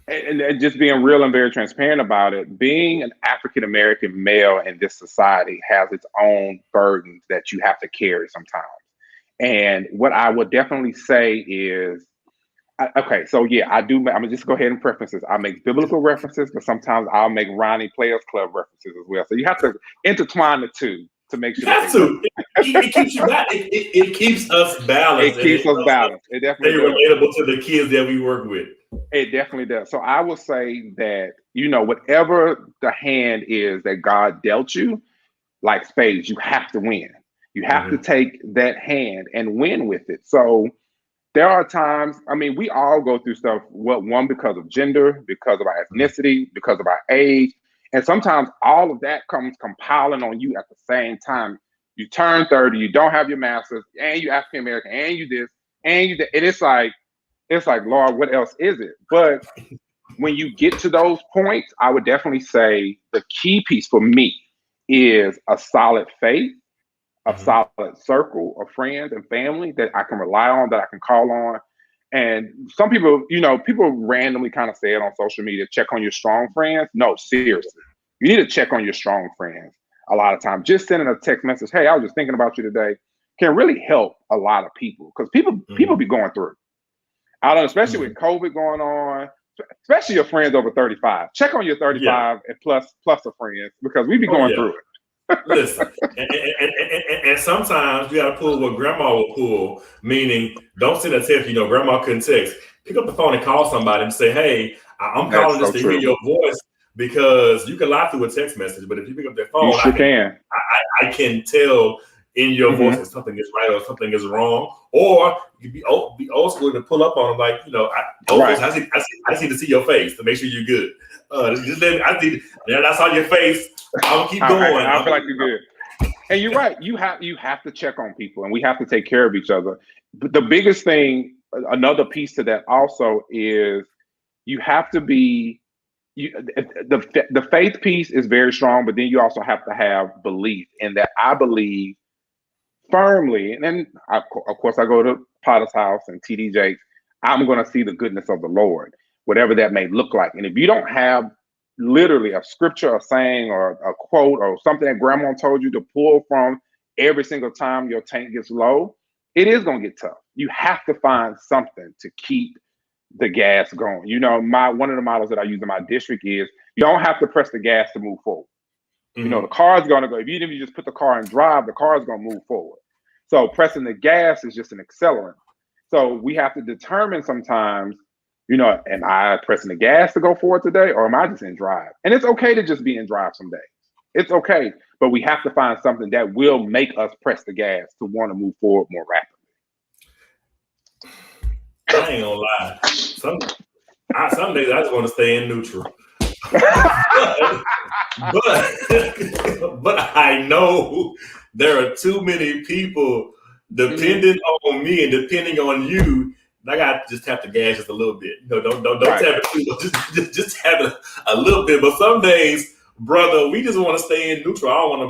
And just being real and very transparent about it, being an African American male in this society has its own burdens that you have to carry sometimes. And what I would definitely say is, okay, so yeah, I do. I'm gonna just go ahead and preferences. I make biblical references, but sometimes I'll make Ronnie Players Club references as well. So you have to intertwine the two to make sure. It keeps you back. It keeps us balanced. It keeps us balanced. It definitely does. Relatable to the kids that we work with. It definitely does. So I will say that, whatever the hand is that God dealt you, like spades, you have to win. You have to take that hand and win with it. So there are times, we all go through stuff, one because of gender, because of our ethnicity, because of our age. And sometimes all of that comes compiling on you at the same time. You turn 30, you don't have your master's, and you African American, and you this, and you that. And it's like, Lord, what else is it? But when you get to those points, I would definitely say the key piece for me is a solid faith, a solid circle of friends and family that I can rely on, that I can call on. And some people, people randomly kind of say it on social media, check on your strong friends. No, seriously. You need to check on your strong friends a lot of times. Just sending a text message, hey, I was just thinking about you today, can really help a lot of people, because people be going through. I don't know, especially with COVID going on, especially your friends over 35. Check on your 35 and plus of friends, because we be going through it. Listen, and sometimes you got to pull what grandma will pull, meaning don't send a text. Grandma couldn't text. Pick up the phone and call somebody and say, hey, I'm calling just to hear your voice, because you can lie through a text message, but if you pick up their phone, you sure I can tell in your voice if something is right or something is wrong. Or you be old school to pull up on them, like, I just need to see your face to make sure you're good. I saw your face. I'll keep going. I feel like you're good. And you're right. You have to check on people, and we have to take care of each other. But the biggest thing, another piece to that also, is you have to be. The faith piece is very strong, but then you also have to have belief in that. I believe firmly, and then of course I go to Potter's House and TD Jakes. I'm going to see the goodness of the Lord, whatever that may look like. And if you don't have literally a scripture, a saying, or a quote, or something that grandma told you to pull from every single time your tank gets low, it is going to get tough. you have to find something to keep the gas going. You know, one of the models that I use in my district is you don't have to press the gas to move forward. You know, the car's going to go. Even if you just put the car in drive, the car is going to move forward. So pressing the gas is just an accelerant. So we have to determine sometimes, you know, am I pressing the gas to go forward today, or am I just in drive? And it's okay to just be in drive some days. It's okay, but we have to find something that will make us press the gas to want to move forward more rapidly. I ain't gonna lie. Some days I just want to stay in neutral. but I know there are too many people depending on me and depending on you. I got to just tap the gas just a little bit. You know, don't tap it too much. Just tap it a little bit. But some days, brother, we just want to stay in neutral. I want to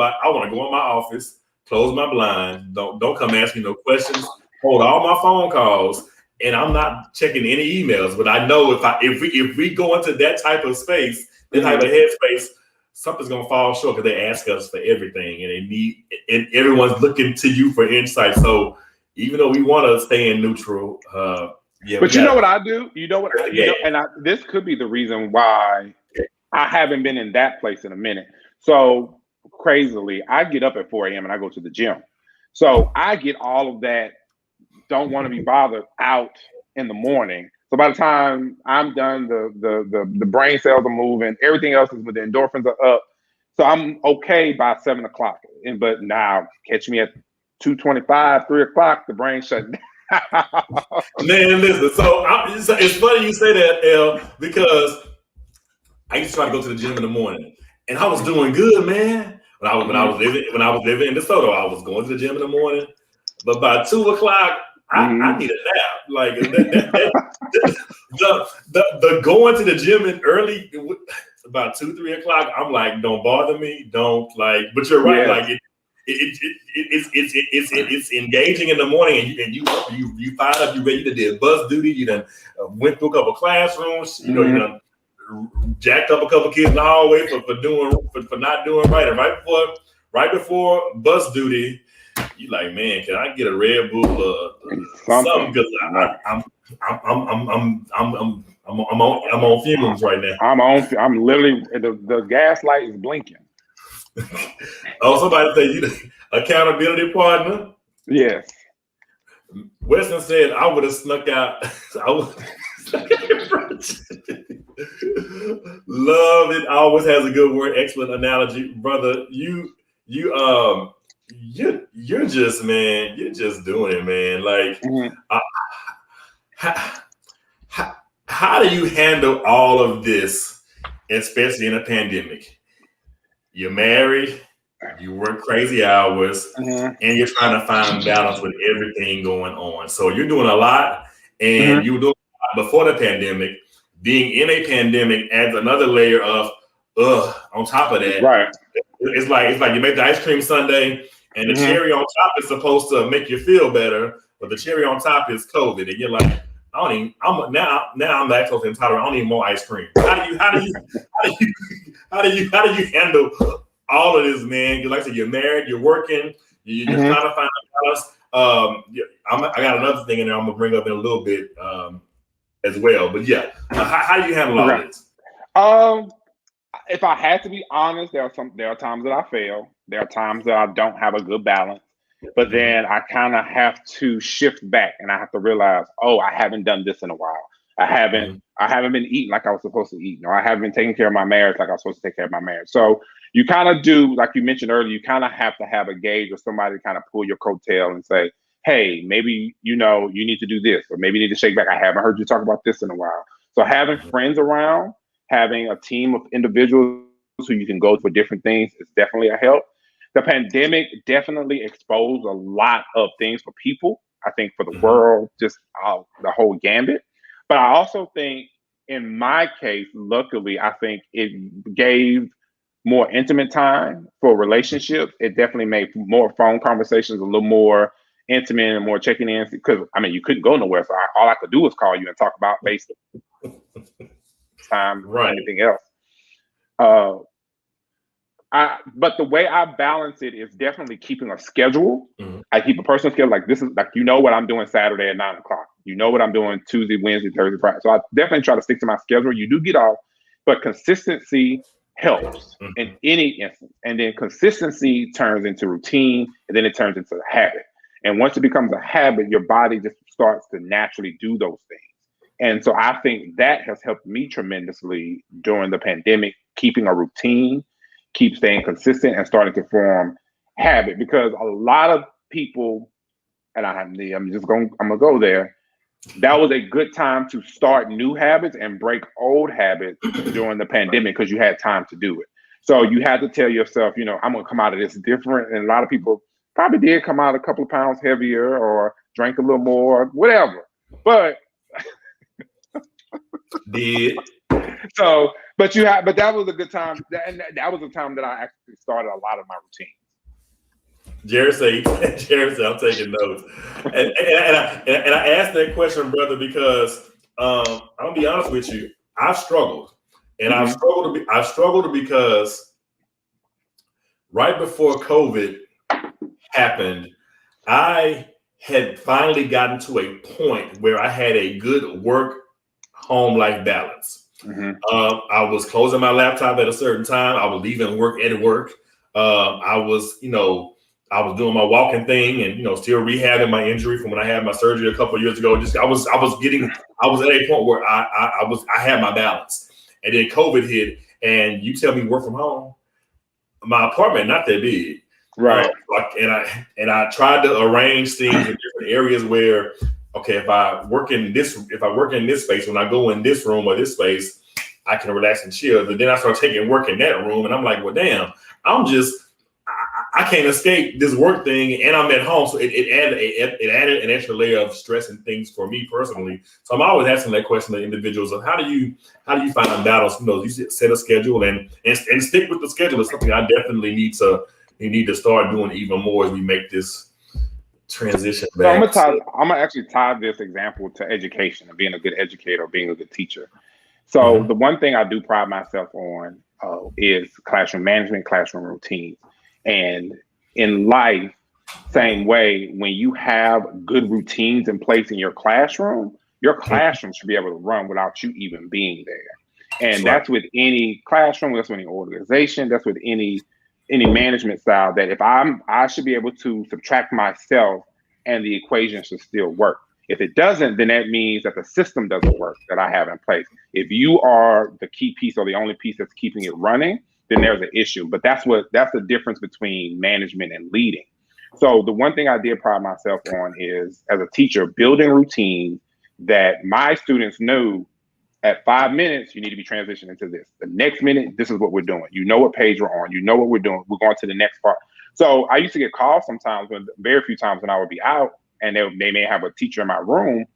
go in my office, close my blinds. Don't come ask me no questions. Hold all my phone calls, and I'm not checking any emails. But I know if we go into that type of space, that type of headspace, something's gonna fall short because they ask us for everything, and everyone's looking to you for insight. So even though we want to stay in neutral, But you know what I do? You know what? This could be the reason why I haven't been in that place in a minute. So crazily, I get up at 4 a.m. and I go to the gym. So I get all of that. Don't want to be bothered out in the morning. So by the time I'm done, the brain cells are moving, everything else is, the endorphins are up. So I'm okay by 7 o'clock. But now catch me at 2:25, 3 o'clock, the brain shut down. Man, listen. So it's funny you say that, L, because I used to try to go to the gym in the morning, and I was doing good, man. When I was living in DeSoto, I was going to the gym in the morning, but by 2 o'clock, I need a nap. Like the going to the gym in early, about 2-3 o'clock. I'm like, don't bother me, don't like. But you're right, like it's engaging in the morning, and you fired up, you ready, you did bus duty, you done went through a couple classrooms, you know, you done jacked up a couple kids in the hallway for not doing right, and right before bus duty, you like, man, can I get a Red Bull or something? Because I'm on fumes right now. I'm literally the gas light is blinking. Oh, somebody say you accountability partner. Yes. Weston said I would have snuck out. Love it. Always has a good word. Excellent analogy, brother. You're just, man. You're just doing it, man. Like, how do you handle all of this, especially in a pandemic? You're married, you work crazy hours, and you're trying to find balance with everything going on. So you're doing a lot, and you were doing a lot before the pandemic. Being in a pandemic adds another layer of on top of that. Right. It's like you make the ice cream sundae, and the cherry on top is supposed to make you feel better, but the cherry on top is COVID, and you're like, I'm lactose intolerant. I don't need more ice cream. How do you handle all of this, man? Like I said, you're married, you're working, you're just trying to find a balance. I got another thing in there I'm gonna bring up in a little bit as well. But yeah, how do you handle all this? If I had to be honest, there are times that I fail. There are times that I don't have a good balance. But then I kind of have to shift back, and I have to realize, I haven't done this in a while. I haven't been eating like I was supposed to eat. No, I haven't been taking care of my marriage like I was supposed to take care of my marriage. So you kind of do, like you mentioned earlier, you kind of have to have a gauge or somebody to kind of pull your coattail and say, hey, maybe, you need to do this, or maybe you need to shake back. I haven't heard you talk about this in a while. So having friends around, having a team of individuals who you can go for different things is definitely a help. The pandemic definitely exposed a lot of things for people. I think for the world, just the whole gambit. But I also think in my case, luckily, I think it gave more intimate time for relationships. It definitely made more phone conversations a little more intimate and more checking in. Because, you couldn't go nowhere. So all I could do was call you and talk about basic time, anything else. But the way I balance it is definitely keeping a schedule. Mhm. I keep a personal schedule. Like this is like, you know what I'm doing Saturday at 9 o'clock. You know what I'm doing Tuesday, Wednesday, Thursday, Friday. So I definitely try to stick to my schedule. You do get off, but consistency helps in any instance. And then consistency turns into routine, and then it turns into a habit. And once it becomes a habit, your body just starts to naturally do those things. And so I think that has helped me tremendously during the pandemic, keeping a routine, keep staying consistent, and starting to form habit. Because a lot of people, and I'm gonna go there. That was a good time to start new habits and break old habits during the pandemic because you had time to do it. So you had to tell yourself, you know, I'm gonna come out of this different. And a lot of people probably did come out a couple of pounds heavier or drank a little more, whatever. But did but that was a good time. That was a time that I actually started a lot of my routine. Jared said, I'm taking notes. And I asked that question, brother, because I'm gonna be honest with you. I've struggled. And I've struggled because right before COVID happened, I had finally gotten to a point where I had a good work-home life balance. I was closing my laptop at a certain time. I was leaving work at work. I was doing my walking thing and, still rehabbing my injury from when I had my surgery a couple of years ago. I was at a point where I had my balance, and then COVID hit, and you tell me work from home. My apartment not that big, right? And I tried to arrange things in different areas where, okay, if I work in this space, when I go in this room or this space, I can relax and chill. But then I start taking work in that room, and I'm like, well, damn, I can't escape this work thing, and I'm at home. So it added an extra layer of stress and things for me personally. So I'm always asking that question to individuals of how do you find a balance? You set a schedule and stick with the schedule is something I definitely need to start doing even more as we make this transition back. So I'm gonna actually tie this example to education and being a good educator, being a good teacher. So the one thing I do pride myself on is classroom management, classroom routine. And in life, same way, when you have good routines in place in your classroom should be able to run without you even being there. And that's with any classroom, that's with any organization, that's with any management style, that if I should be able to subtract myself and the equation should still work. If it doesn't, then that means that the system doesn't work that I have in place. If you are the key piece or the only piece that's keeping it running, then there's an issue. But that's the difference between management and leading. So the one thing I did pride myself on is, as a teacher, building routines that my students knew at 5 minutes, you need to be transitioning into this. The next minute, this is what we're doing. You know what page we're on. You know what we're doing. We're going to the next part. So I used to get calls sometimes, very few times when I would be out, and they may have a teacher in my room.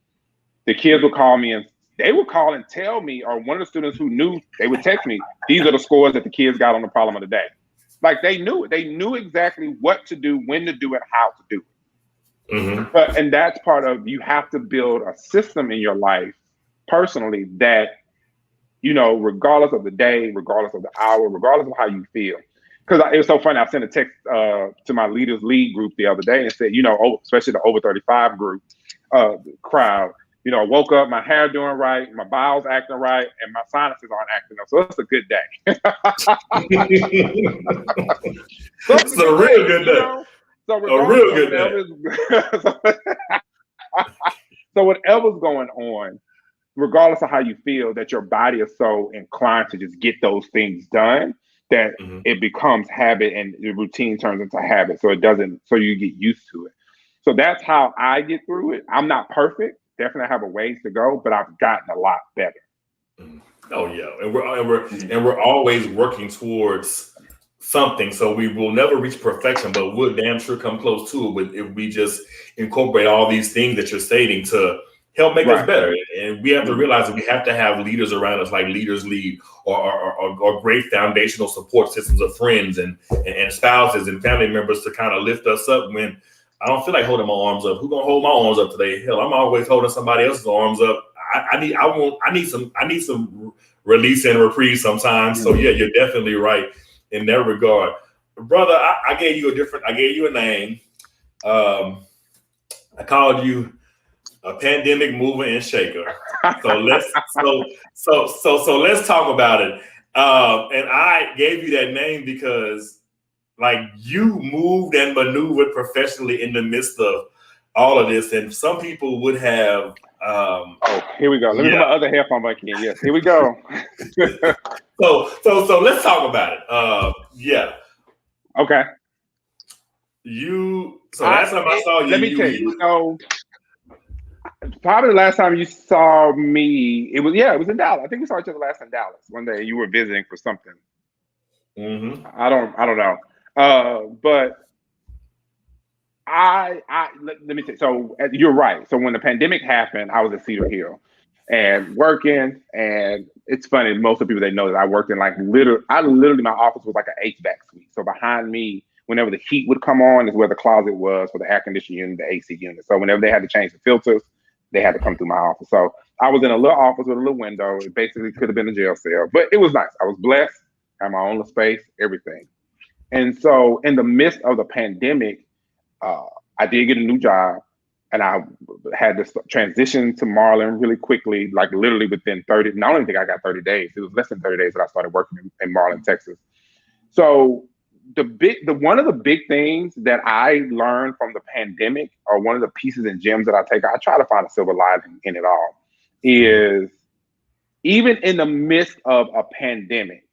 The kids would call me and they would call and tell me, or one of the students who knew, they would text me, these are the scores that the kids got on the problem of the day. Like they knew it. They knew exactly what to do, when to do it, how to do it. And that's part of, you have to build a system in your life personally that, regardless of the day, regardless of the hour, regardless of how you feel. Because it was so funny. I sent a text to my Leaders League group the other day and said, especially the over 35 group crowd, I woke up, my hair doing right, my bowels acting right, and my sinuses aren't acting up. So it's a good day. It's a real good day. A real good day. So whatever's going on, regardless of how you feel, that your body is so inclined to just get those things done that it becomes habit, and the routine turns into habit. So you get used to it. So that's how I get through it. I'm not perfect. Definitely have a ways to go, but I've gotten a lot better. Oh yeah, and we're always working towards something. So we will never reach perfection, but we'll damn sure come close to it if we just incorporate all these things that you're stating to help make us better. And we have to realize that we have to have leaders around us, like Leaders Lead, or great foundational support systems of friends and spouses and family members to kind of lift us up when I don't feel like holding my arms up. Who's gonna hold my arms up today? Hell, I'm always holding somebody else's arms up. I need some release and reprieve sometimes. So yeah, you're definitely right. in that regard. Brother, I gave you a name. I called you a pandemic mover and shaker. So let's talk about it. And I gave you that name because like you moved and maneuvered professionally in the midst of all of this. And some people would have here we go. Let me put my other headphone back in. Yes, here we go. So let's talk about it. Yeah. Okay. Last time I saw you. Let me tell you. So probably the last time you saw me, it was in Dallas. I think we saw each other last in Dallas one day. You were visiting for something. Mm-hmm. I don't know. But let me tell you. So you're right. So when the pandemic happened, I was at Cedar Hill and working. And it's funny, most of the people they know that I worked in like literally my office was like an HVAC suite. So behind me, whenever the heat would come on, is where the closet was for the air conditioning unit, the AC unit. So whenever they had to change the filters, they had to come through my office. So I was in a little office with a little window. It basically could have been a jail cell, but it was nice. I was blessed, had my own little space, everything. And so in the midst of the pandemic, I did get a new job, and I had to transition to Marlin really quickly, like literally within 30. I don't even think I got 30 days. It was less than 30 days that I started working in Marlin, Texas. So one of the big things that I learned from the pandemic, or one of the pieces and gems that I try to find a silver lining in it all, is even in the midst of a pandemic,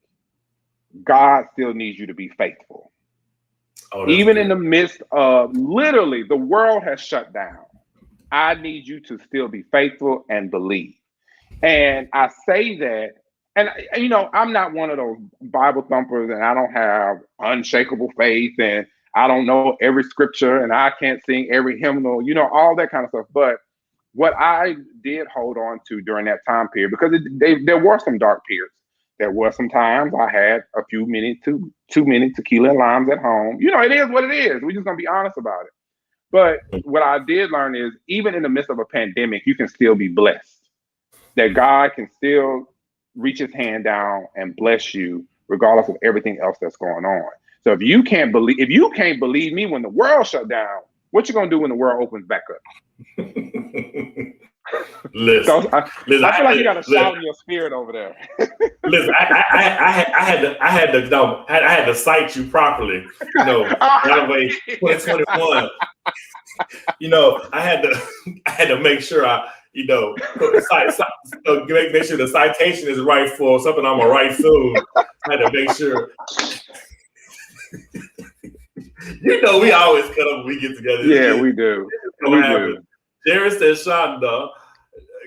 God still needs you to be faithful. Even in the midst of literally the world has shut down, I need you to still be faithful and believe. And I say that, and you know, I'm not one of those Bible thumpers, and I don't have unshakable faith, and I don't know every scripture, and I can't sing every hymnal, you know, all that kind of stuff. But what I did hold on to during that time period, because there were some dark periods. There were some times I had a few minutes, too many tequila and limes at home. You know, it is what it is. We're just gonna be honest about it. But what I did learn is, even in the midst of a pandemic, you can still be blessed. That God can still reach his hand down and bless you, regardless of everything else that's going on. So if you can't believe me when the world shut down, what you gonna do when the world opens back up? Listen, I feel like you got a shout in your spirit over there. Listen, I had to cite you properly. You know, that way 2021. You know, I had to make sure I, you know, make sure the citation is right for something I'm gonna write soon. I had to make sure. You know, we always cut up when we get together. Yeah, we do. We do. Jared says Shonda.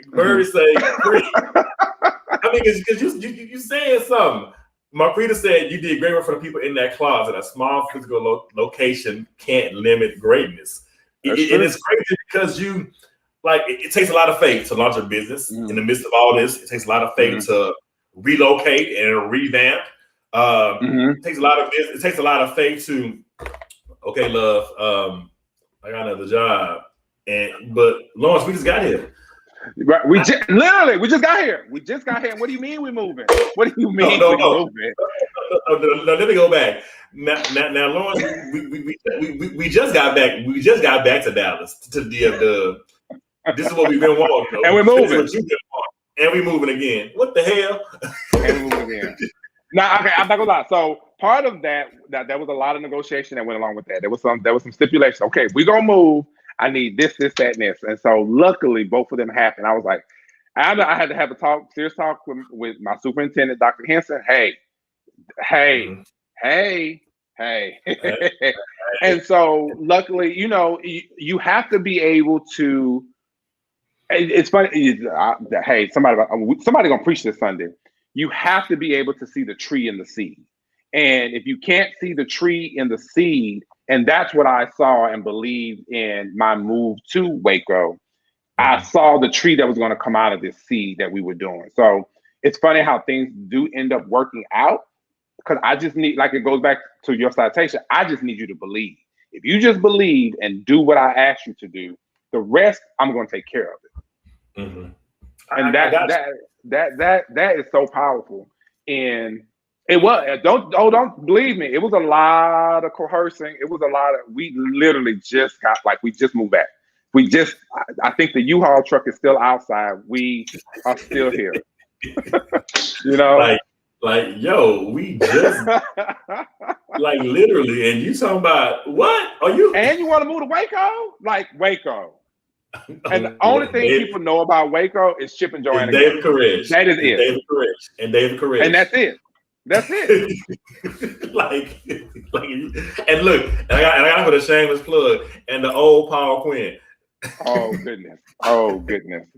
Murray say free. I mean, because you saying something. Marquita said you did great work for the people in that closet. A small physical location can't limit greatness. And it's crazy because it takes a lot of faith to launch a business in the midst of all this. It takes a lot of faith to relocate and revamp. It takes a lot of faith to, okay, love, I got another job. But Lawrence, we just got here. Right, we just got here. We just got here. What do you mean we're moving? What do you mean we're moving? No, let me go back. Now, Lawrence, we just got back. We just got back to Dallas to the. This is what we've been wanting, and we're moving. And we're moving again. What the hell? And we're moving again. Now, okay, I'm not gonna lie. So part of that was a lot of negotiation that went along with that. There was some stipulation. Okay, we're gonna move. I need this, that, and this. And so luckily both of them happened. I was like, I had to have a serious talk with my superintendent, Dr. Henson. Hey. And so luckily, you know, you have to be able to, it's funny. Hey, somebody gonna preach this Sunday. You have to be able to see the tree in the seed. And if you can't see the tree in the seed, and that's what I saw and believed in my move to Waco. I saw the tree that was going to come out of this seed that we were doing. So it's funny how things do end up working out, because I just need, like it goes back to your citation, I just need you to believe. If you just believe and do what I asked you to do, the rest, I'm going to take care of it. And that is so powerful in It was don't believe me. It was a lot of coercing. It was a lot of we literally just got we just moved back. I think the U-Haul truck is still outside. We are still here. You know? Yo, we just literally, and you talking about what? Are you and you want to move to Waco? Like Waco. And the only thing people know about Waco is Chip and Joanna. David Koresh. That is it. David Koresh. And David Koresh. And that's it. That's it. And look, and I got to put a shameless plug and the old Paul Quinn. Oh goodness.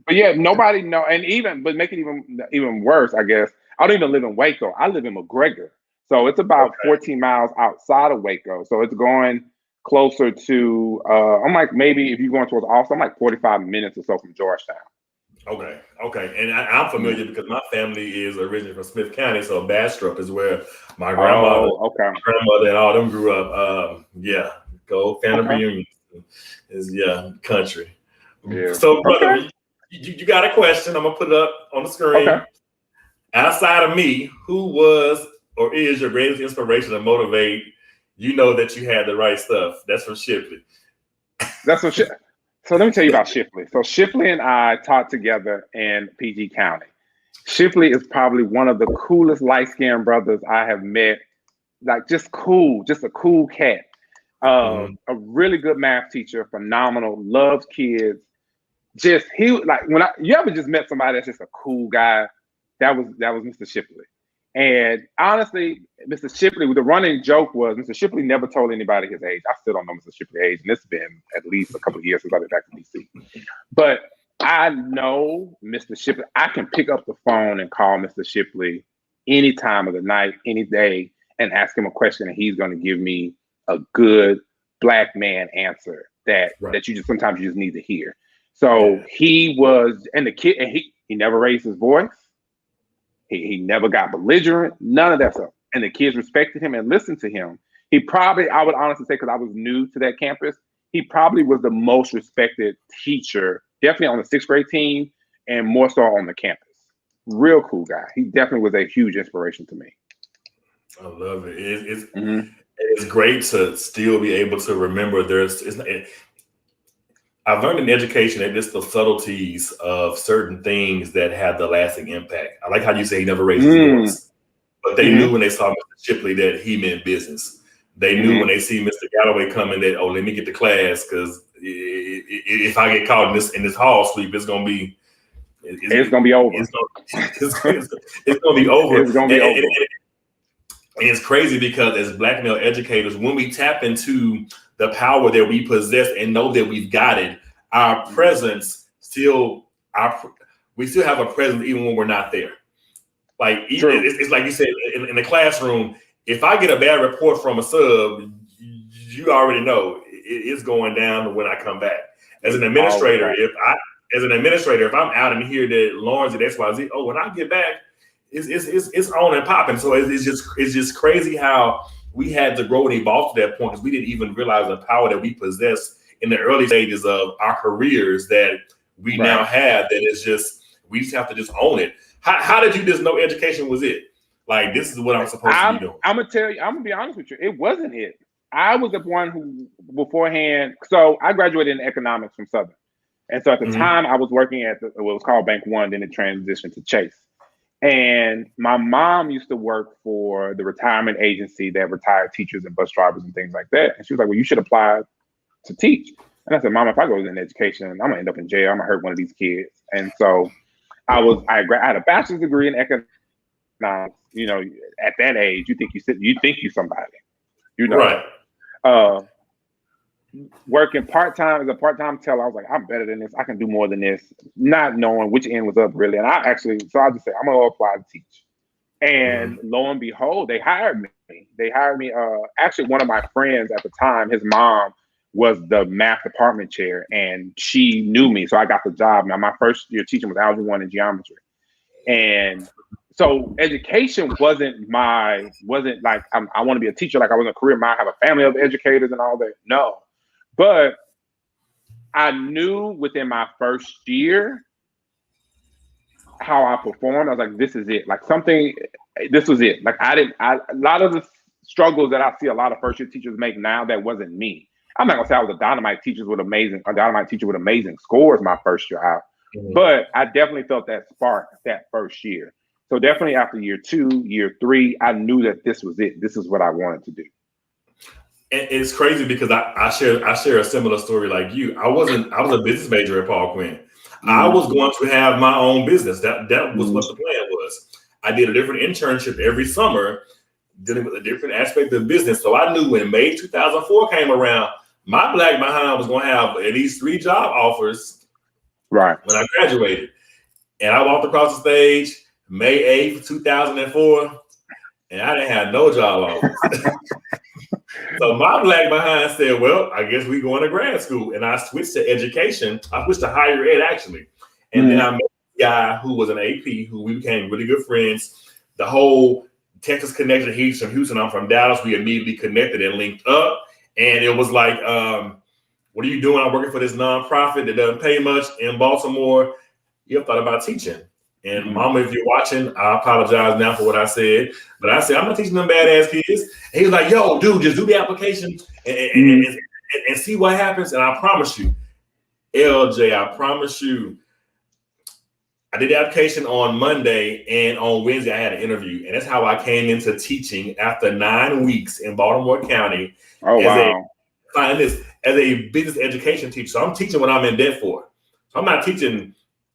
But yeah, nobody know, but make it even worse, I guess. I don't even live in Waco. I live in McGregor. So it's about 14 miles outside of Waco. So it's going closer to I'm like, maybe if you're going towards Austin, I'm like 45 minutes or so from Georgetown. Okay. And I'm familiar because my family is originally from Smith County, so Bastrop is where my grandmother, my grandmother and all them grew up. Go family reunion is country. Yeah. So, brother, you got a question? I'm gonna put it up on the screen. Okay. Outside of me, who was or is your greatest inspiration to motivate? You know that you had the right stuff. That's from Shipley. So let me tell you about Shipley. So Shipley and I taught together in PG County. Shipley is probably one of the coolest light-skinned brothers I have met. Like just a cool cat. A really good math teacher, phenomenal, loves kids. You ever just met somebody that's just a cool guy? That was Mr. Shipley. And honestly, Mr. Shipley, the running joke was Mr. Shipley never told anybody his age. I still don't know Mr. Shipley's age, and it's been at least a couple of years since I've been back to DC. But I know Mr. Shipley. I can pick up the phone and call Mr. Shipley any time of the night, any day, and ask him a question, and he's going to give me a good Black man answer that you sometimes need to hear. So he was, and the kid, and he never raised his voice. He never got belligerent, none of that stuff. And the kids respected him and listened to him. He probably, I would honestly say, because I was new to that campus, he probably was the most respected teacher, definitely on the 6th grade team and more so on the campus. Real cool guy. He definitely was a huge inspiration to me. I love it. It's great to still be able to remember I've learned in education that it's the subtleties of certain things that have the lasting impact. I like how you say he never raised his voice, but they knew when they saw Mr. Shipley that he meant business. They knew when they see Mr. Galloway coming that, let me get to class because if I get caught in this hall sweep, it's gonna be over. It's gonna be over. And it's crazy because as Black male educators, when we tap into the power that we possess and know that we've got it, our presence we still have a presence even when we're not there. It's like you said in the classroom, if I get a bad report from a sub, you already know it's going down when I come back. As an administrator, if I'm out and hear that Lawrence did XYZ, when I get back, it's on and popping. So it's just crazy how we had to grow and evolve to that point because we didn't even realize the power that we possess in the early stages of our careers that we now have. That it's just we just have to just own it. How did you just know education was it? Like this is what I'm supposed to be doing. I'm gonna tell you. I'm gonna be honest with you. It wasn't it. I was the one who beforehand. So I graduated in economics from Southern, and so at the time I was working at what was called Bank One. Then it transitioned to Chase. And my mom used to work for the retirement agency that retired teachers and bus drivers and things like that. And she was like, well, you should apply to teach. And I said, Mom, if I go in education, I'm going to end up in jail. I'm going to hurt one of these kids. And so I had a bachelor's degree in economics. At that age, you think you somebody, Right. Working part-time as a part-time teller, I was like, I'm better than this. I can do more than this, not knowing which end was up really. And I just said, I'm going to apply to teach. And lo and behold, they hired me. Actually, one of my friends at the time, his mom was the math department chair and she knew me. So I got the job. Now, my first year teaching was Algebra 1 and geometry. And so education wasn't like, I want to be a teacher. Like I was a career man, I have a family of educators and all that. No. But I knew within my first year how I performed. I was like, this is it. Like something, this was it. Like a lot of the struggles that I see a lot of first year teachers make now, that wasn't me. I'm not gonna say I was a dynamite teacher with amazing scores my first year out, but I definitely felt that spark that first year. So definitely after year 2, year 3, I knew that this was it. This is what I wanted to do. And it's crazy because I share a similar story like you. I was a business major at Paul Quinn. I was going to have my own business. That was what the plan was. I did a different internship every summer dealing with a different aspect of business. So I knew when May 2004 came around, my black behind was going to have at least 3 job offers right when I graduated. And I walked across the stage May 8th, 2004, and I didn't have no job offers. So my black behind said, well, I guess we going to grad school. And I switched to education. I switched to higher ed, actually. And then I met a guy who was an AP, who we became really good friends. The whole Texas connection, he's from Houston, I'm from Dallas. We immediately connected and linked up. And it was like, what are you doing? I'm working for this nonprofit that doesn't pay much in Baltimore. You ever thought about teaching? And Mama, if you're watching, I apologize now for what I said. But I said, I'm not teaching them badass kids. And he was like, yo, dude, just do the application and see what happens. And I promise you, LJ, I promise you, I did the application on Monday, and on Wednesday I had an interview. And that's how I came into teaching after 9 weeks in Baltimore County. Oh, wow. As a business education teacher. So I'm teaching what I'm in debt for. So I'm not teaching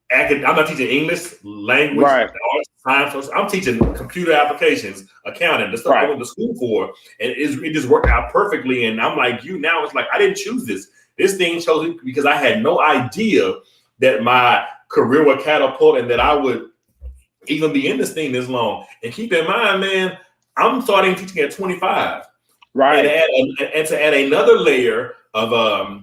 English, language, right. arts, science. I'm teaching computer applications, accounting, the stuff I went to school for. And it just worked out perfectly. And I'm like, now it's like, I didn't choose this. This thing chose me because I had no idea that my career would catapult and that I would even be in this thing this long. And keep in mind, man, I'm starting teaching at 25. Right. And to add another layer of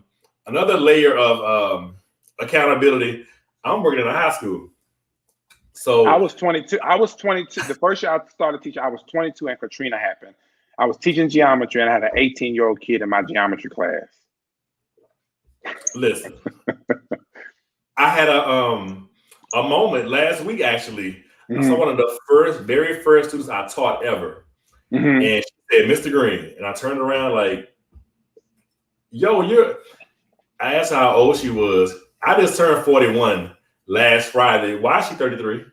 accountability, I'm working in a high school. So I was 22. The first year I started teaching, I was 22 and Katrina happened. I was teaching geometry and I had an 18-year-old kid in my geometry class. Listen, I had a moment last week, actually. I saw one of the very first students I taught ever. And she said, Mr. Green. And I turned around like, yo, I asked her how old she was. I just turned 41 last Friday. Why is she 33?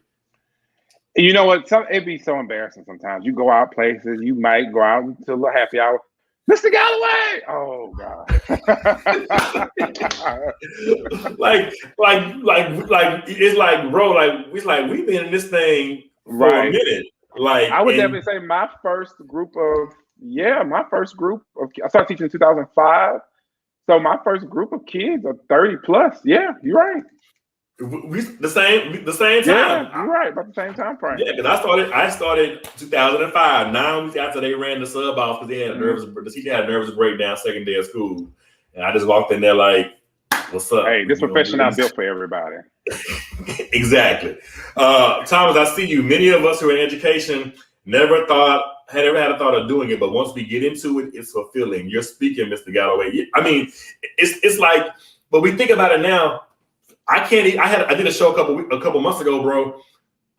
You know what? It'd be so embarrassing sometimes. You go out places, you might go out to a little happy hour. Mr. Galloway! Oh God! like it's like, bro, we've been in this thing for a minute. Like, I would definitely say my first group of I started teaching in 2005. So my first group of kids are 30 plus. Yeah, you're right. The same time. Yeah, you're right, about the same time frame. Yeah, because I started 2005, 9 weeks after they ran the sub off because the teacher had a nervous breakdown second day of school. And I just walked in there like, what's up? Hey, this profession not built for everybody. Exactly. Thomas, I see you. Many of us who are in education never had a thought of doing it, but once we get into it, it's fulfilling. You're speaking, Mr. Galloway. I mean, it's like, but we think about it now. I did a show a couple months ago, bro.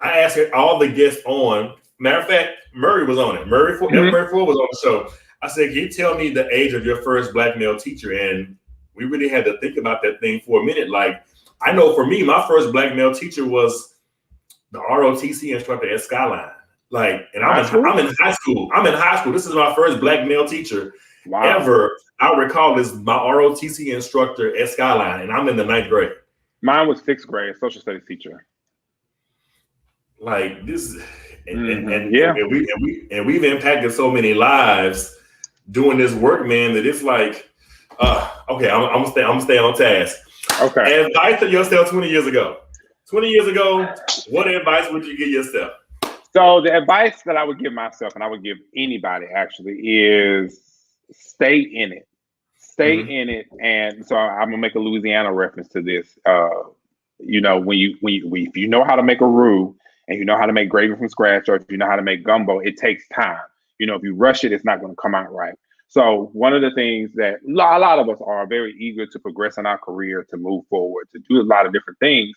I asked all the guests on. Matter of fact, Murray was on it. Murray Ford was on the show. I said, can you tell me the age of your first black male teacher? And we really had to think about that thing for a minute. Like, I know for me, my first black male teacher was the ROTC instructor at Skyline. Like, and I'm in high school. This is my first black male teacher ever. I recall this, my ROTC instructor at Skyline, and I'm in the 9th grade. Mine was 6th grade, social studies teacher. Like this, and we've impacted so many lives doing this work, man. That it's like, okay, I'm gonna stay on task. Okay. Advice to yourself 20 years ago. 20 years ago, what advice would you give yourself? So the advice that I would give myself, and I would give anybody actually, is stay in it. Stay in it. And so I'm gonna make a Louisiana reference to this. You know, if you know how to make a roux and you know how to make gravy from scratch, or if you know how to make gumbo, it takes time. You know, if you rush it, it's not going to come out right. So one of the things that a lot of us are very eager to progress in our career, to move forward, to do a lot of different things.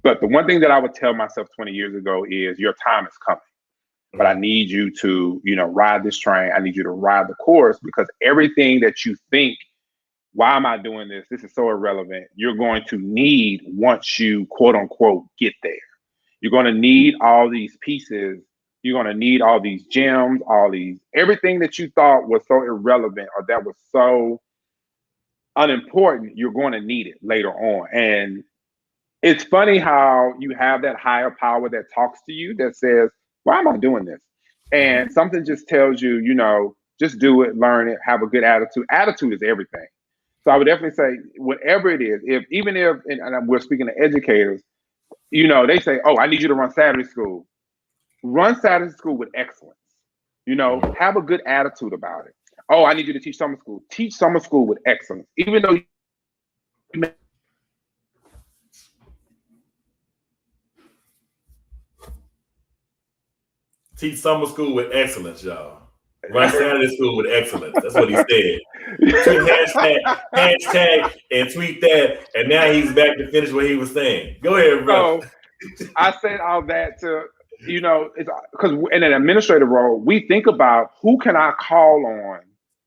But the one thing that I would tell myself 20 years ago is your time is coming. but I need you to, ride this train. I need you to ride the course, because everything that you think, why am I doing this? This is so irrelevant. You're going to need once you quote unquote get there. You're going to need all these pieces. You're going to need all these gems, everything that you thought was so irrelevant or that was so unimportant, you're going to need it later on. And it's funny how you have that higher power that talks to you that says, why am I doing this? And something just tells you, just do it, learn it, have a good attitude. Attitude is everything. So I would definitely say, whatever it is, even if we're speaking to educators, they say, oh, I need you to run Saturday school. Run Saturday school with excellence. Have a good attitude about it. Oh, I need you to teach summer school. Teach summer school with excellence. Even though you may teach summer school with excellence, y'all. Run Saturday school with excellence. That's what he said. Hashtag and tweet that, and now he's back to finish what he was saying. Go ahead, bro. So I said all that to, it's because in an administrative role, we think about who can I call on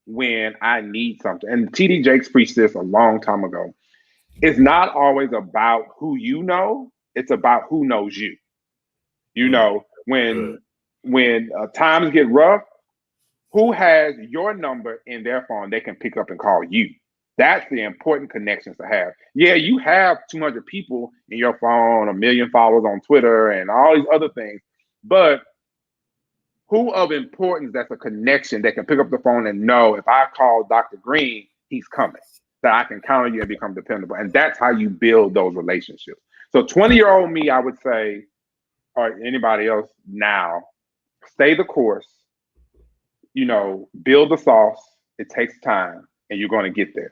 when I need something. And TD Jakes preached this a long time ago. It's not always about who you know, it's about who knows you. When times get rough, who has your number in their phone they can pick up and call you? That's the important connections to have. Yeah, you have 200 people in your phone, 1 million followers on Twitter, and all these other things. But who of importance that's a connection that can pick up the phone and know if I call Dr. Green, he's coming, that I can count on you and become dependable. And that's how you build those relationships. So 20-year-old me, I would say, or anybody else now, stay the course, build the sauce. It takes time, and you're going to get there.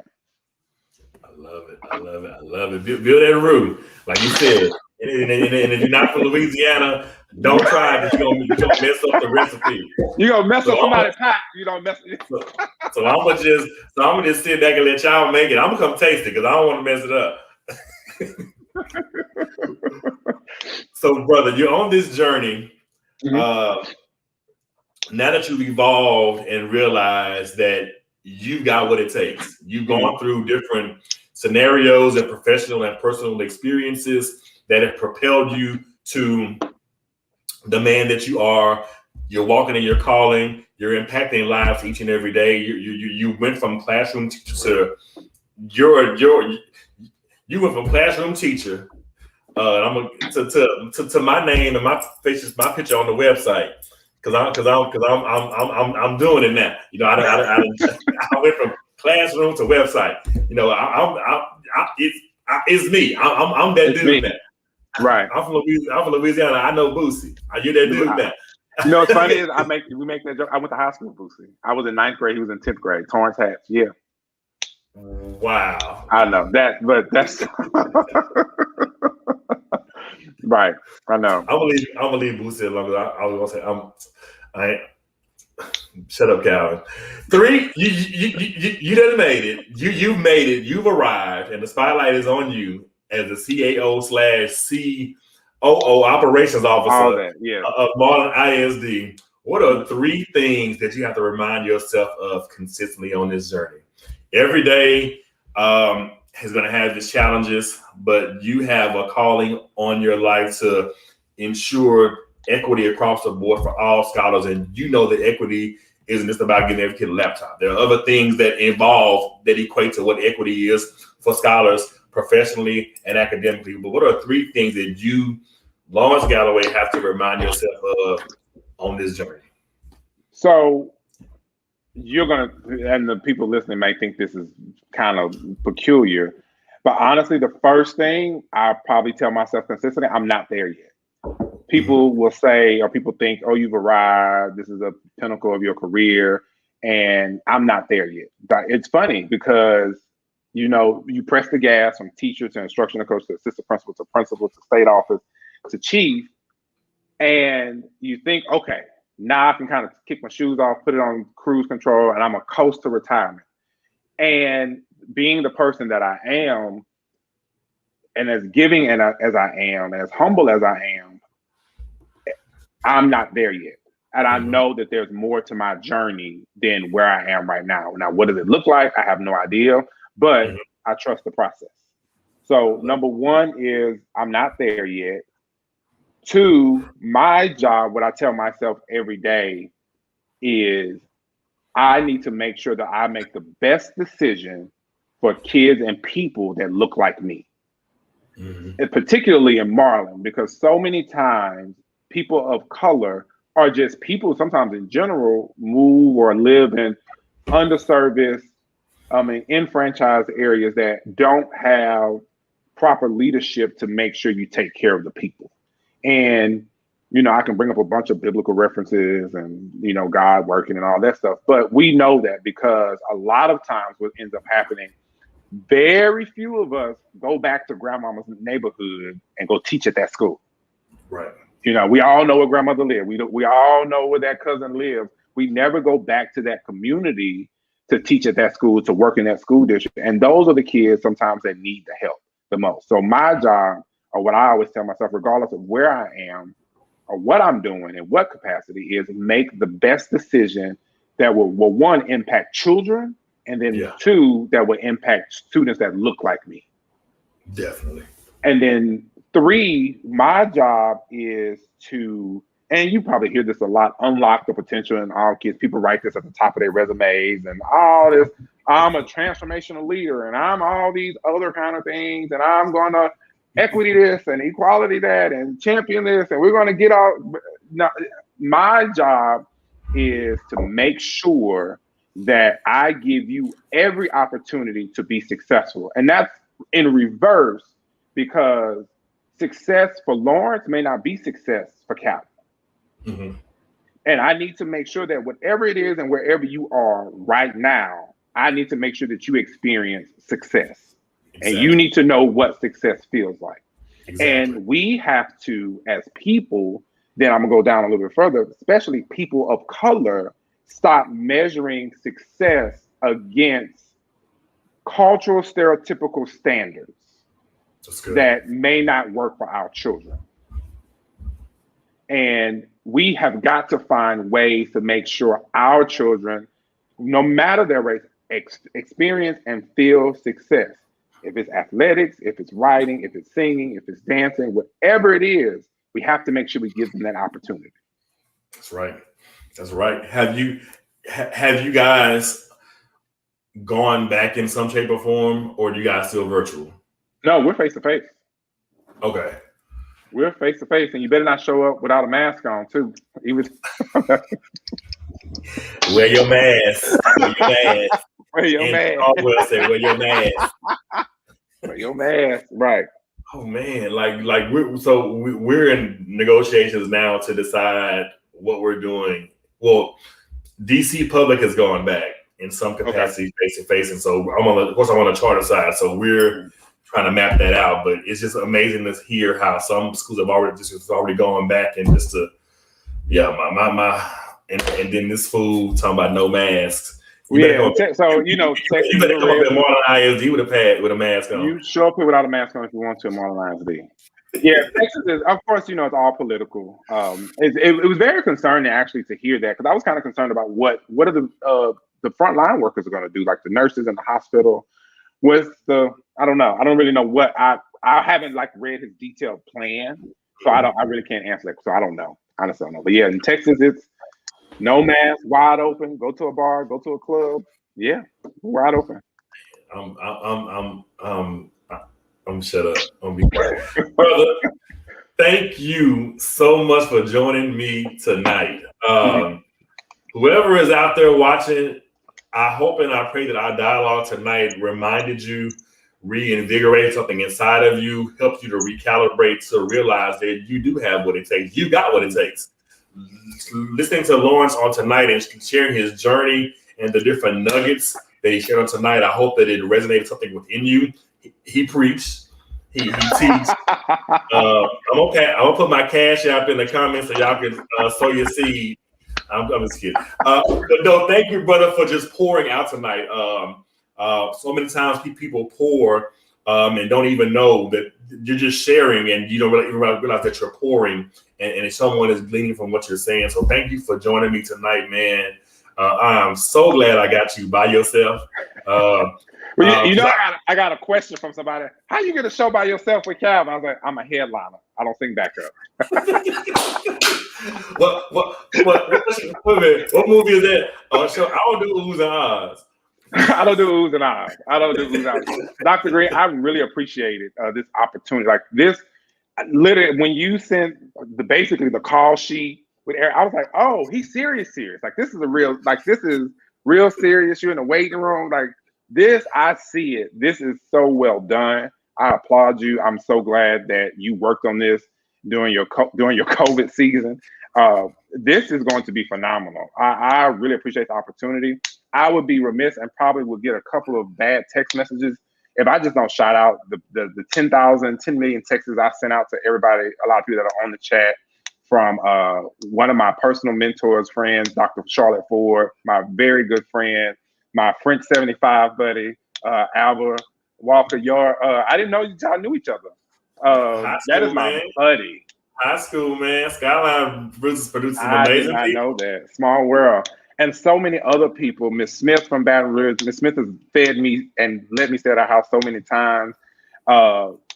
I love it. I love it. I love it. Build that root, like you said. And if you're not from Louisiana, don't try it. You're gonna mess up the recipe. You're gonna mess up somebody's pot. You don't mess. So I'm gonna just sit back and let y'all make it. I'm gonna come taste it because I don't want to mess it up. So, brother, you're on this journey. Now that you've evolved and realized that you've got what it takes, you've gone through different scenarios and professional and personal experiences that have propelled you to the man that you are. You're walking in your calling. You're impacting lives each and every day. You went from classroom teacher to you went from classroom teacher. I'm to my name and my picture on the website because I'm doing it now. I went from classroom to website. It's me. I'm that dude now. Right. I'm from Louisiana. I know Boosie. Are you that dude now? What's funny is we make that joke. I went to high school with Boosie. I was in 9th grade. He was in 10th grade. Torrance Hatch. Yeah. Wow. I know that, but that's right. I know. I'm gonna leave Boosie alone. I was gonna say shut up, Calvin. 3, you done made it. You've made it. You've arrived, and the spotlight is on you as the CAO/COO operations officer of Marlin ISD. What are 3 things that you have to remind yourself of consistently on this journey? Every day is going to have its challenges, but you have a calling on your life to ensure equity across the board for all scholars. And you know that equity isn't just about getting every kid a laptop. There are other things that equate to what equity is for scholars professionally and academically. But what are 3 things that you, Lawrence Galloway, have to remind yourself of on this journey? So and the people listening may think this is kind of peculiar, but honestly, the first thing I probably tell myself consistently, I'm not there yet. People will say, or people think, oh, you've arrived. This is a pinnacle of your career. And I'm not there yet. It's funny because, you press the gas from teacher to instructional coach to assistant principal to state office to chief. And you think, okay, now I can kind of kick my shoes off, put it on cruise control, and I'm a coast to retirement. And being the person that I am, and as giving as I am, and as humble as I am, I'm not there yet. And I know that there's more to my journey than where I am right now. Now, what does it look like? I have no idea, but I trust the process. So number one is I'm not there yet. Two, my job, what I tell myself every day is I need to make sure that I make the best decision for kids and people that look like me. And particularly in Marlin, because so many times people of color are just people sometimes in general move or live in underserviced, enfranchised areas that don't have proper leadership to make sure you take care of the people. And, I can bring up a bunch of biblical references and, God working and all that stuff. But we know that because a lot of times what ends up happening, very few of us go back to grandmama's neighborhood and go teach at that school. Right. We all know where grandmother lived. We all know where that cousin lived. We never go back to that community to teach at that school, to work in that school district. And those are the kids sometimes that need the help the most. So my job, or what I always tell myself, regardless of where I am or what I'm doing in what capacity, is make the best decision that will one, impact children, and then two, that will impact students that look like me. Definitely. And then three, my job is to, and you probably hear this a lot, unlock the potential in all kids. People write this at the top of their resumes and all this. I'm a transformational leader and I'm all these other kind of things. And I'm going to equity this and equality that and champion this. And we're going to get out. Now, my job is to make sure that I give you every opportunity to be successful. And that's in reverse, because success for Lawrence may not be success for Calvin. And I need to make sure that whatever it is and wherever you are right now, I need to make sure that you experience success. And you need to know what success feels like. And we have to, as people, then I'm gonna go down a little bit further, especially people of color, stop measuring success against cultural stereotypical standards that may not work for our children. And we have got to find ways to make sure our children, no matter their race, experience and feel success. If it's athletics, if it's writing, if it's singing, if it's dancing, whatever it is, we have to make sure we give them that opportunity. That's right. That's right. Have you guys gone back in some shape or form, or do you guys still virtual? No, we're face to face. Okay. We're face to face, and you better not show up without a mask on too. Wear your mask. Wear your mask. Wear your mask. Always say wear your mask. Wear your mask. Right. Oh man, we're in negotiations now to decide what we're doing. Well, DC Public has gone back in some capacity face to face, and so I'm on the charter side, so we're trying to map that out. But it's just amazing to hear how some schools have already gone back and just to and then this fool talking about no masks. So Texas you better come up at Marlin ISD with a mask on. You show up here without a mask on if you want to at Marlin ISD. Yeah, Texas is, of course, it's all political. It was very concerning actually to hear that, because I was kind of concerned about what are the frontline workers are going to do, like the nurses in the hospital. I don't know. I don't really know what I haven't read his detailed plan, so I really can't answer that. So I don't know. Honestly, I don't know. But yeah, in Texas, it's no mask, wide open. Go to a bar, go to a club. Yeah, wide open. I'm shut up. I'm be quiet, brother. Thank you so much for joining me tonight. Whoever is out there watching, I hope and I pray that our dialogue tonight reminded you, reinvigorated something inside of you, helped you to recalibrate, to realize that you do have what it takes. You got what it takes. Listening to Lawrence on tonight and sharing his journey and the different nuggets that he shared on tonight, I hope that it resonated something within you. He preached. He teach. I'm okay. I'm gonna put my cash app in the comments so y'all can sow your seed. I'm just kidding. But no, thank you, brother, for just pouring out tonight. So many times people pour and don't even know that you're just sharing, and you don't really realize that you're pouring, and someone is gleaning from what you're saying. So thank you for joining me tonight, man. I'm so glad I got you by yourself. Well, I got a question from somebody. How you get a show by yourself with Calvin? I was like, I'm a headliner. I don't sing backup. What movie is that? So I don't do oohs and ahs. I don't do oohs and ahs. Dr. Green, I really appreciated this opportunity. Like this, literally, when you sent basically the call sheet with Eric, I was like, oh, he's serious. Like this is real serious. You're in the waiting room. Like this, I see it. This is so well done. I applaud you. I'm so glad that you worked on this during your COVID season. This is going to be phenomenal. I really appreciate the opportunity. I would be remiss and probably would get a couple of bad text messages if I just don't shout out the 10 million texts I sent out to everybody, a lot of people that are on the chat, from one of my personal mentors, friends, Dr. Charlotte Ford, my very good friend, my French 75 buddy, Albert Walker. I didn't know y'all knew each other. That is my buddy. High school, man. Skyline produces some amazing people. I know that. Small world. And so many other people. Miss Smith from Baton Rouge. Miss Smith has fed me and let me stay at our house so many times.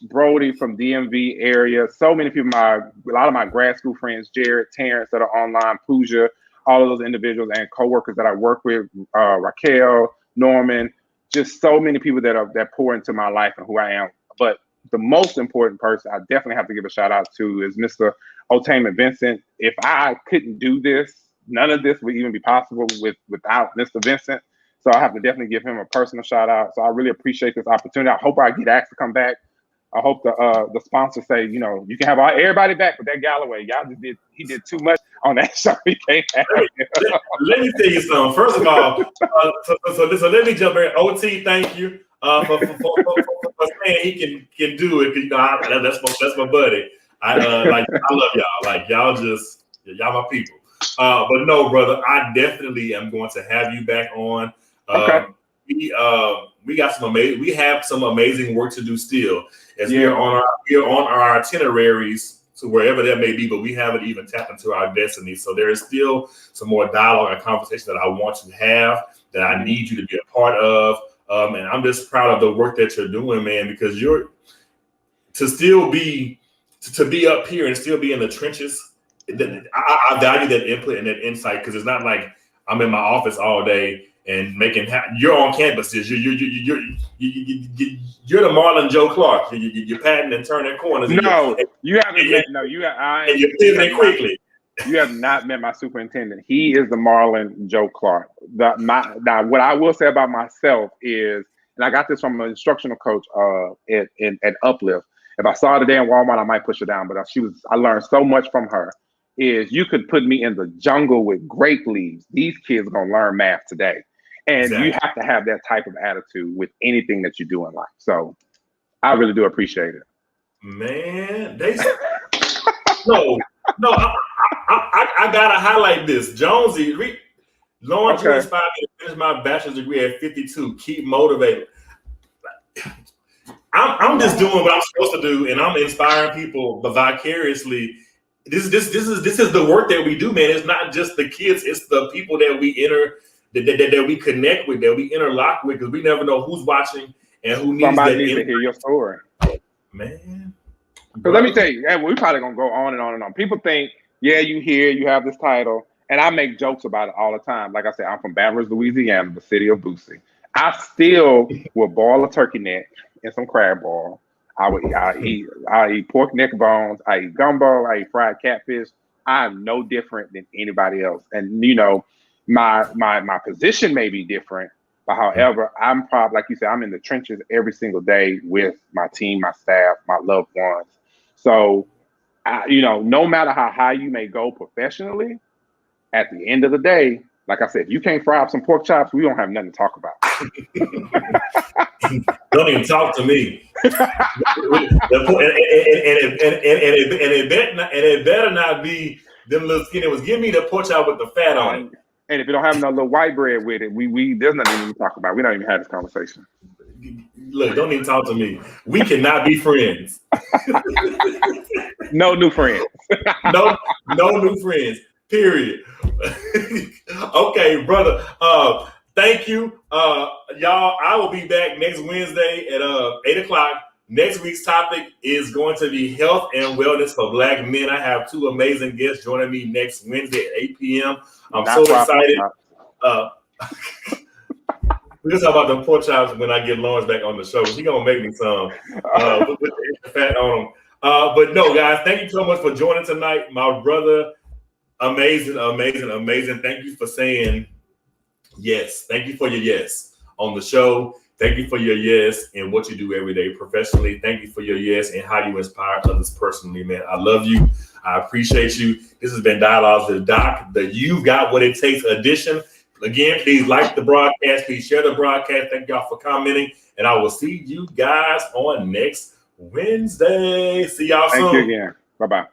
Brody from DMV area. So many people, a lot of my grad school friends, Jared, Terrence that are online, Pooja, all of those individuals and coworkers that I work with, Raquel, Norman, just so many people that pour into my life and who I am. But the most important person I definitely have to give a shout out to is Mr. Otainment Vincent. If I couldn't do this, none of this would even be possible without Mr. Vincent. So I have to definitely give him a personal shout out. So I really appreciate this opportunity. I hope I get asked to come back. I hope the sponsors say, you can have everybody back, but that Galloway, he did too much on that show. He can't have it. Let me tell you something. First of all, so let me jump in. OT, thank you for saying he can do it. That's my buddy. I love y'all. Like y'all my people. But no, brother, I definitely am going to have you back on. Okay. We have some amazing work to do still, as we are on our itineraries to wherever that may be, but we haven't even tapped into our destiny. So there is still some more dialogue and conversation that I want to have, that I need you to be a part of. And I'm just proud of the work that you're doing, man, because to be up here and still be in the trenches. I value that input and that insight, because it's not like I'm in my office all day and you're on campuses. You're the Marlon Joe Clark. You're patting and turning corners. No, you haven't met. No, and you're pivoting quickly. You have not met my superintendent. He is the Marlon Joe Clark. Now, what I will say about myself is, and I got this from an instructional coach at Uplift. If I saw her today in Walmart, I might push her down. But I learned so much from her. Is you could put me in the jungle with grape leaves. These kids are gonna learn math today. And exactly. You have to have that type of attitude with anything that you do in life. So I really do appreciate it. Man, I gotta highlight this. Jonesy, Lawrence, you inspired me to finish my bachelor's degree at 52. Keep motivated. I'm just doing what I'm supposed to do, and I'm inspiring people vicariously. This is the work that we do, man. It's not just the kids; it's the people that we that we connect with, that we interlock with, because we never know who's watching and who needs somebody needs to hear your story, man. Because let me tell you, we're probably gonna go on and on and on. People think, you have this title, and I make jokes about it all the time. Like I said, I'm from Baton Rouge, Louisiana, the city of Boosie. I still will boil a turkey neck and some crab ball. I eat pork neck bones. I eat gumbo. I eat fried catfish. I'm no different than anybody else. And my position may be different, but however, I'm probably, like you said, I'm in the trenches every single day with my team, my staff, my loved ones. So, no matter how high you may go professionally, at the end of the day, like I said, if you can't fry up some pork chops, we don't have nothing to talk about. Don't even talk to me. and it better not be them little skinny ones. Give me the pork chop with the fat on it. And if you don't have no little white bread with it, we there's nothing to talk about. We don't even have this conversation. Look, don't even talk to me. We cannot be friends. No new friends. no new friends. Period. Okay, brother. Thank you. Y'all, I will be back next Wednesday at 8:00. Next week's topic is going to be health and wellness for Black men. I have two amazing guests joining me next Wednesday at 8 p.m. I'm so excited. We're gonna talk about them pork chops when I get Lawrence back on the show. He's gonna make me some with the extra fat on them. But no, guys, thank you so much for joining tonight. My brother, amazing. Thank you for saying yes. Thank you for your yes on the show. Thank you for your yes and what you do every day professionally. Thank you for your yes and how you inspire others personally, man. I love you. I appreciate you. This has been Dialogues with Doc, the You've Got What It Takes edition. Again, please like the broadcast. Please share the broadcast. Thank y'all for commenting. And I will see you guys on next Wednesday. See y'all soon. Thank you again. Bye-bye.